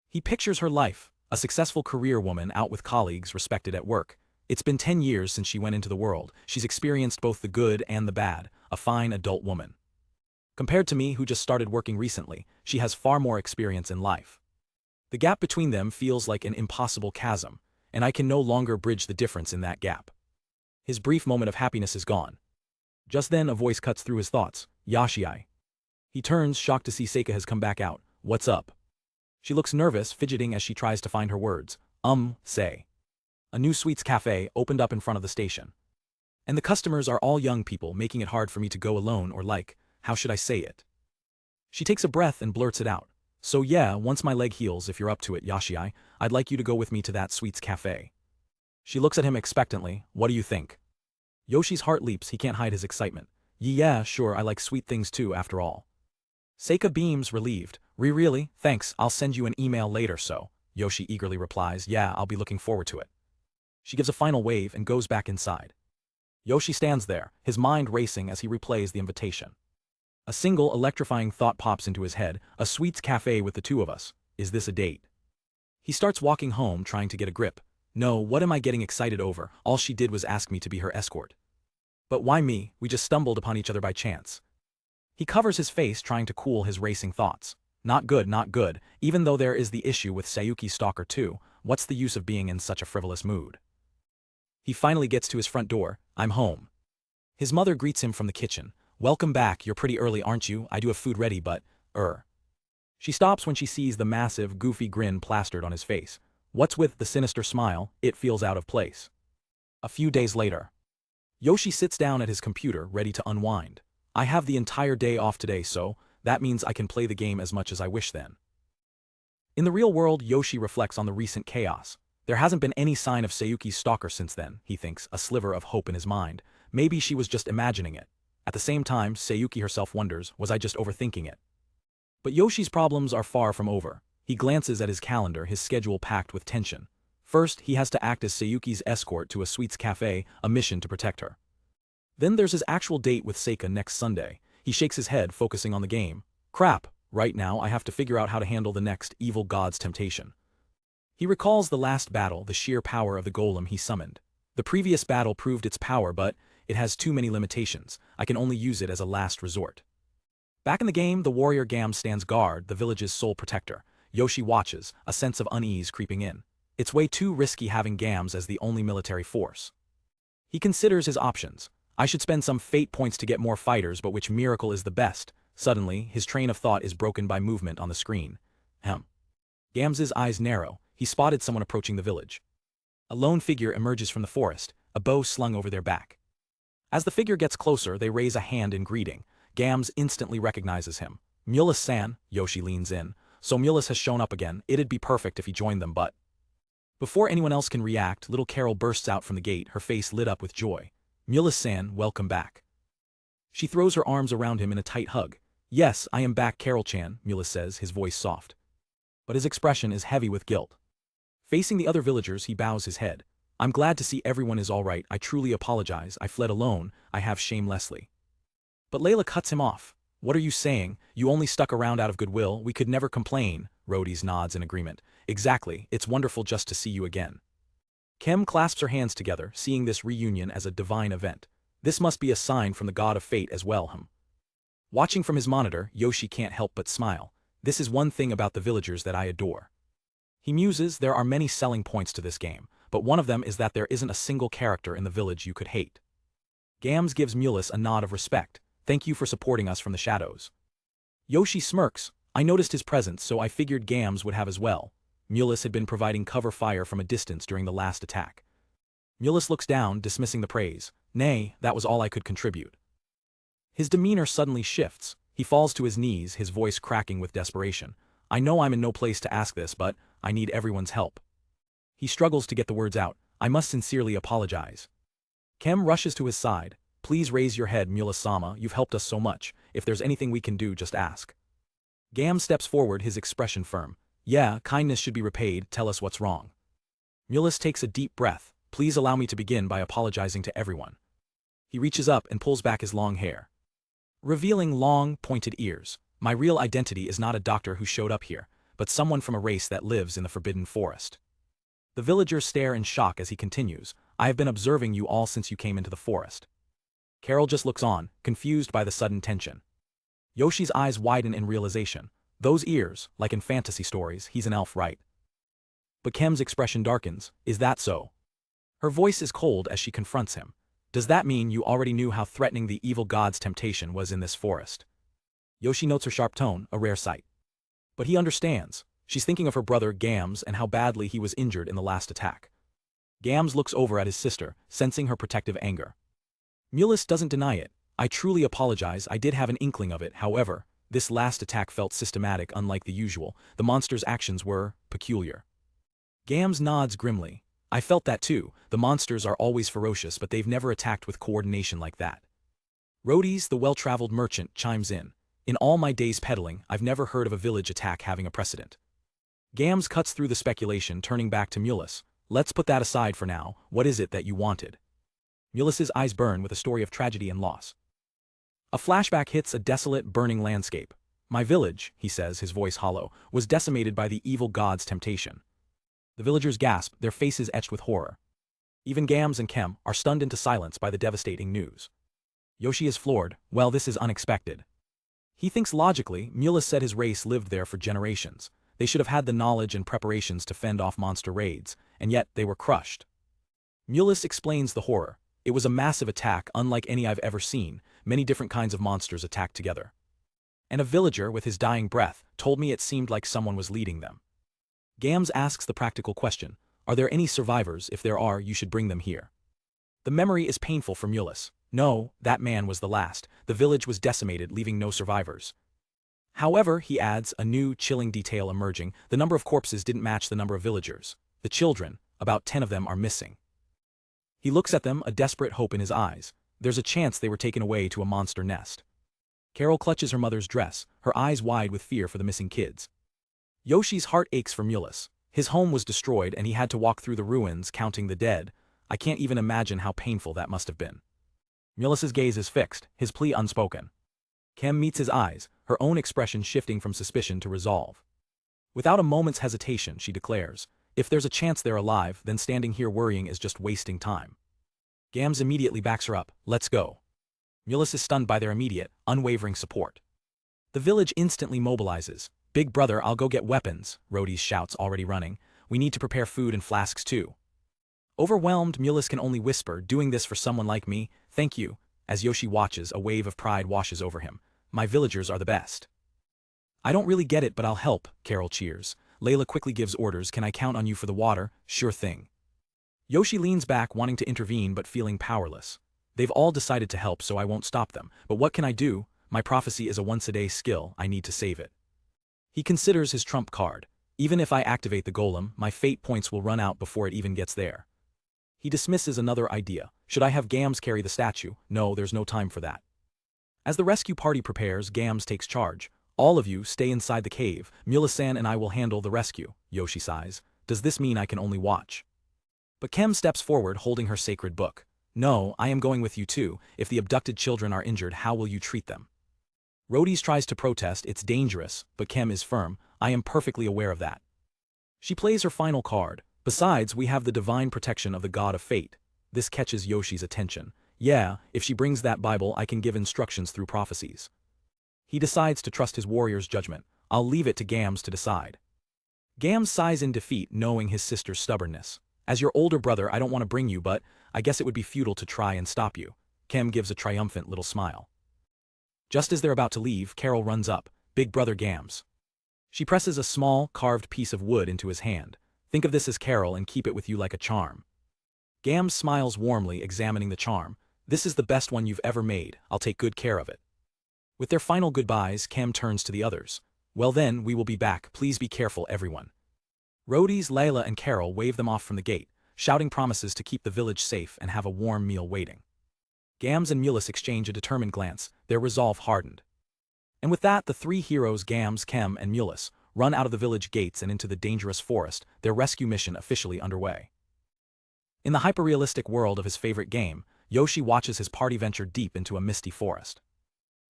He pictures her life, a successful career woman out with colleagues, respected at work. It's been 10 years since she went into the world. She's experienced both the good and the bad, a fine adult woman. Compared to me, who just started working recently, she has far more experience in life. The gap between them feels like an impossible chasm, and I can no longer bridge the difference in that gap. His brief moment of happiness is gone. Just then a voice cuts through his thoughts. "Yoshi." He turns, shocked to see Seika has come back out. "What's up?" She looks nervous, fidgeting as she tries to find her words. Say. A new sweets cafe opened up in front of the station. And the customers are all young people, making it hard for me to go alone or how should I say it? She takes a breath and blurts it out. "So yeah, once my leg heals, if you're up to it, Yoshi, I'd like you to go with me to that sweets cafe." She looks at him expectantly. "What do you think?" Yoshi's heart leaps, he can't hide his excitement. Yeah, sure, I like sweet things too, after all. Seika beams, relieved. Really? Thanks, I'll send you an email later so. Yoshi eagerly replies, yeah, I'll be looking forward to it. She gives a final wave and goes back inside. Yoshi stands there, his mind racing as he replays the invitation. A single electrifying thought pops into his head, a sweets cafe with the two of us. Is this a date? He starts walking home trying to get a grip. No, what am I getting excited over? All she did was ask me to be her escort. But why me? We just stumbled upon each other by chance. He covers his face trying to cool his racing thoughts. Not good, not good, even though there is the issue with Sayuki's stalker too, what's the use of being in such a frivolous mood? He finally gets to his front door. I'm home. His mother greets him from the kitchen. Welcome back, you're pretty early aren't you? I do have food ready but, She stops when she sees the massive, goofy grin plastered on his face. What's with the sinister smile? It feels out of place. A few days later. Yoshi sits down at his computer, ready to unwind. I have the entire day off today so, that means I can play the game as much as I wish then. In the real world, Yoshi reflects on the recent chaos. There hasn't been any sign of Sayuki's stalker since then, he thinks, a sliver of hope in his mind. Maybe she was just imagining it. At the same time, Sayuki herself wonders, was I just overthinking it? But Yoshi's problems are far from over. He glances at his calendar, his schedule packed with tension. First, he has to act as Sayuki's escort to a sweets cafe, a mission to protect her. Then there's his actual date with Seika next Sunday. He shakes his head, focusing on the game. Crap, right now I have to figure out how to handle the next evil god's temptation. He recalls the last battle, the sheer power of the golem he summoned. The previous battle proved its power but, it has too many limitations. I can only use it as a last resort. Back in the game, the warrior Gam stands guard, the village's sole protector. Yoshi watches, a sense of unease creeping in. It's way too risky having Gams as the only military force. He considers his options. I should spend some fate points to get more fighters, but which miracle is the best? Suddenly, his train of thought is broken by movement on the screen. Gam's eyes narrow. He spotted someone approaching the village. A lone figure emerges from the forest, a bow slung over their back. As the figure gets closer, they raise a hand in greeting. Gams instantly recognizes him. Mulus-san, Yoshi leans in. So Mulus has shown up again, it'd be perfect if he joined them but... Before anyone else can react, little Carol bursts out from the gate, her face lit up with joy. Mulus-san, welcome back. She throws her arms around him in a tight hug. Yes, I am back, Carol-chan, Mulus says, his voice soft. But his expression is heavy with guilt. Facing the other villagers, he bows his head. I'm glad to see everyone is all right, I truly apologize, I fled alone, I have shamelessly. But Layla cuts him off. What are you saying? You only stuck around out of goodwill, we could never complain. Rhodys nods in agreement. Exactly, it's wonderful just to see you again. Kem clasps her hands together, seeing this reunion as a divine event. This must be a sign from the god of fate as well, Watching from his monitor, Yoshi can't help but smile. This is one thing about the villagers that I adore. He muses, there are many selling points to this game, but one of them is that there isn't a single character in the village you could hate. Gams gives Mulus a nod of respect. Thank you for supporting us from the shadows. Yoshi smirks. I noticed his presence, so I figured Gams would have as well. Mulus had been providing cover fire from a distance during the last attack. Mulus looks down, dismissing the praise. Nay, that was all I could contribute. His demeanor suddenly shifts. He falls to his knees, his voice cracking with desperation. I know I'm in no place to ask this, but I need everyone's help. He struggles to get the words out. I must sincerely apologize. Kem rushes to his side. Please raise your head, Mulus-sama, you've helped us so much. If there's anything we can do, just ask. Gam steps forward, his expression firm. Yeah, kindness should be repaid, tell us what's wrong. Mulus takes a deep breath. Please allow me to begin by apologizing to everyone. He reaches up and pulls back his long hair, revealing long, pointed ears. My real identity is not a doctor who showed up here, but someone from a race that lives in the Forbidden Forest. The villagers stare in shock as he continues. I have been observing you all since you came into the forest. Carol just looks on, confused by the sudden tension. Yoshi's eyes widen in realization. Those ears, like in fantasy stories, he's an elf, right? But Kem's expression darkens. Is that so? Her voice is cold as she confronts him. Does that mean you already knew how threatening the evil god's temptation was in this forest? Yoshi notes her sharp tone, a rare sight. But he understands. She's thinking of her brother Gams and how badly he was injured in the last attack. Gams looks over at his sister, sensing her protective anger. Mulus doesn't deny it. I truly apologize, I did have an inkling of it, however, this last attack felt systematic unlike the usual. The monster's actions were peculiar. Gams nods grimly. I felt that too. The monsters are always ferocious, but they've never attacked with coordination like that. Rhodys, the well-traveled merchant, chimes in. In all my days peddling, I've never heard of a village attack having a precedent. Gams cuts through the speculation, turning back to Mulus. Let's put that aside for now. What is it that you wanted? Mulus's eyes burn with a story of tragedy and loss. A flashback hits a desolate, burning landscape. My village, he says, his voice hollow, was decimated by the evil god's temptation. The villagers gasp, their faces etched with horror. Even Gams and Kem are stunned into silence by the devastating news. Yoshi is floored. Well, this is unexpected. He thinks logically. Mulus said his race lived there for generations. They should have had the knowledge and preparations to fend off monster raids, and yet they were crushed. Mulus explains the horror. It was a massive attack unlike any I've ever seen. Many different kinds of monsters attacked together. And a villager, with his dying breath, told me it seemed like someone was leading them. Gams asks the practical question. Are there any survivors? If there are, you should bring them here. The memory is painful for Mulus. No, that man was the last. The village was decimated, leaving no survivors. However, he adds, a new, chilling detail emerging, the number of corpses didn't match the number of villagers. The children, about 10 of them, are missing. He looks at them, a desperate hope in his eyes. There's a chance they were taken away to a monster nest. Carol clutches her mother's dress, her eyes wide with fear for the missing kids. Yoshi's heart aches for Mulus. His home was destroyed and he had to walk through the ruins, counting the dead. I can't even imagine how painful that must have been. Mulus's gaze is fixed, his plea unspoken. Kem meets his eyes, her own expression shifting from suspicion to resolve. Without a moment's hesitation, she declares, if there's a chance they're alive, then standing here worrying is just wasting time. Gams immediately backs her up. Let's go. Mulus is stunned by their immediate, unwavering support. The village instantly mobilizes. Big brother, I'll go get weapons, Rhodys shouts, already running. We need to prepare food and flasks too. Overwhelmed, Mulus can only whisper, doing this for someone like me, thank you. As Yoshi watches, a wave of pride washes over him. My villagers are the best. I don't really get it, but I'll help, Carol cheers. Layla quickly gives orders, can I count on you for the water? Sure thing. Yoshi leans back, wanting to intervene but feeling powerless. They've all decided to help, so I won't stop them. But what can I do? My prophecy is a once-a-day skill, I need to save it. He considers his trump card. Even if I activate the golem, my fate points will run out before it even gets there. He dismisses another idea. Should I have Gams carry the statue? No, there's no time for that. As the rescue party prepares, Gams takes charge. All of you stay inside the cave. Mulus-san and I will handle the rescue, Yoshi sighs. Does this mean I can only watch? But Kem steps forward, holding her sacred book. No, I am going with you too. If the abducted children are injured, how will you treat them? Rhodys tries to protest, it's dangerous, but Kem is firm. I am perfectly aware of that. She plays her final card. Besides, we have the divine protection of the god of fate. This catches Yoshi's attention. Yeah, if she brings that Bible, I can give instructions through prophecies. He decides to trust his warrior's judgment. I'll leave it to Gams to decide. Gams sighs in defeat, knowing his sister's stubbornness. As your older brother, I don't want to bring you, but I guess it would be futile to try and stop you. Kem gives a triumphant little smile. Just as they're about to leave, Carol runs up. Big brother Gams. She presses a small, carved piece of wood into his hand. Think of this as Carol and keep it with you like a charm. Gams smiles warmly, examining the charm. This is the best one you've ever made. I'll take good care of it. With their final goodbyes, Kem turns to the others. Well then, we will be back. Please be careful, everyone. Rhodys, Layla, and Carol wave them off from the gate, shouting promises to keep the village safe and have a warm meal waiting. Gams and Mulus exchange a determined glance, their resolve hardened. And with that, the three heroes, Gams, Kem, and Mulus, run out of the village gates and into the dangerous forest, their rescue mission officially underway. In the hyper-realistic world of his favorite game, Yoshi watches his party venture deep into a misty forest.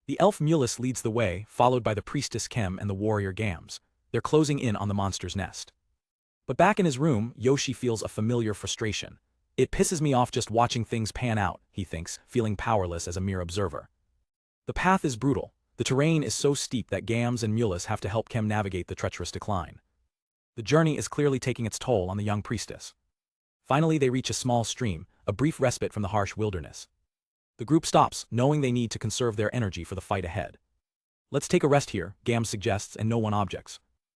The elf Mulus leads the way, followed by the priestess Kem and the warrior Gams. They're closing in on the monster's nest. But back in his room, Yoshi feels a familiar frustration. It pisses me off just watching things pan out, he thinks, feeling powerless as a mere observer. The path is brutal. The terrain is so steep that Gams and Mulus have to help Kem navigate the treacherous decline. The journey is clearly taking its toll on the young priestess. Finally, they reach a small stream, a brief respite from the harsh wilderness. The group stops, knowing they need to conserve their energy for the fight ahead. Let's take a rest here, Gams suggests, and no one objects.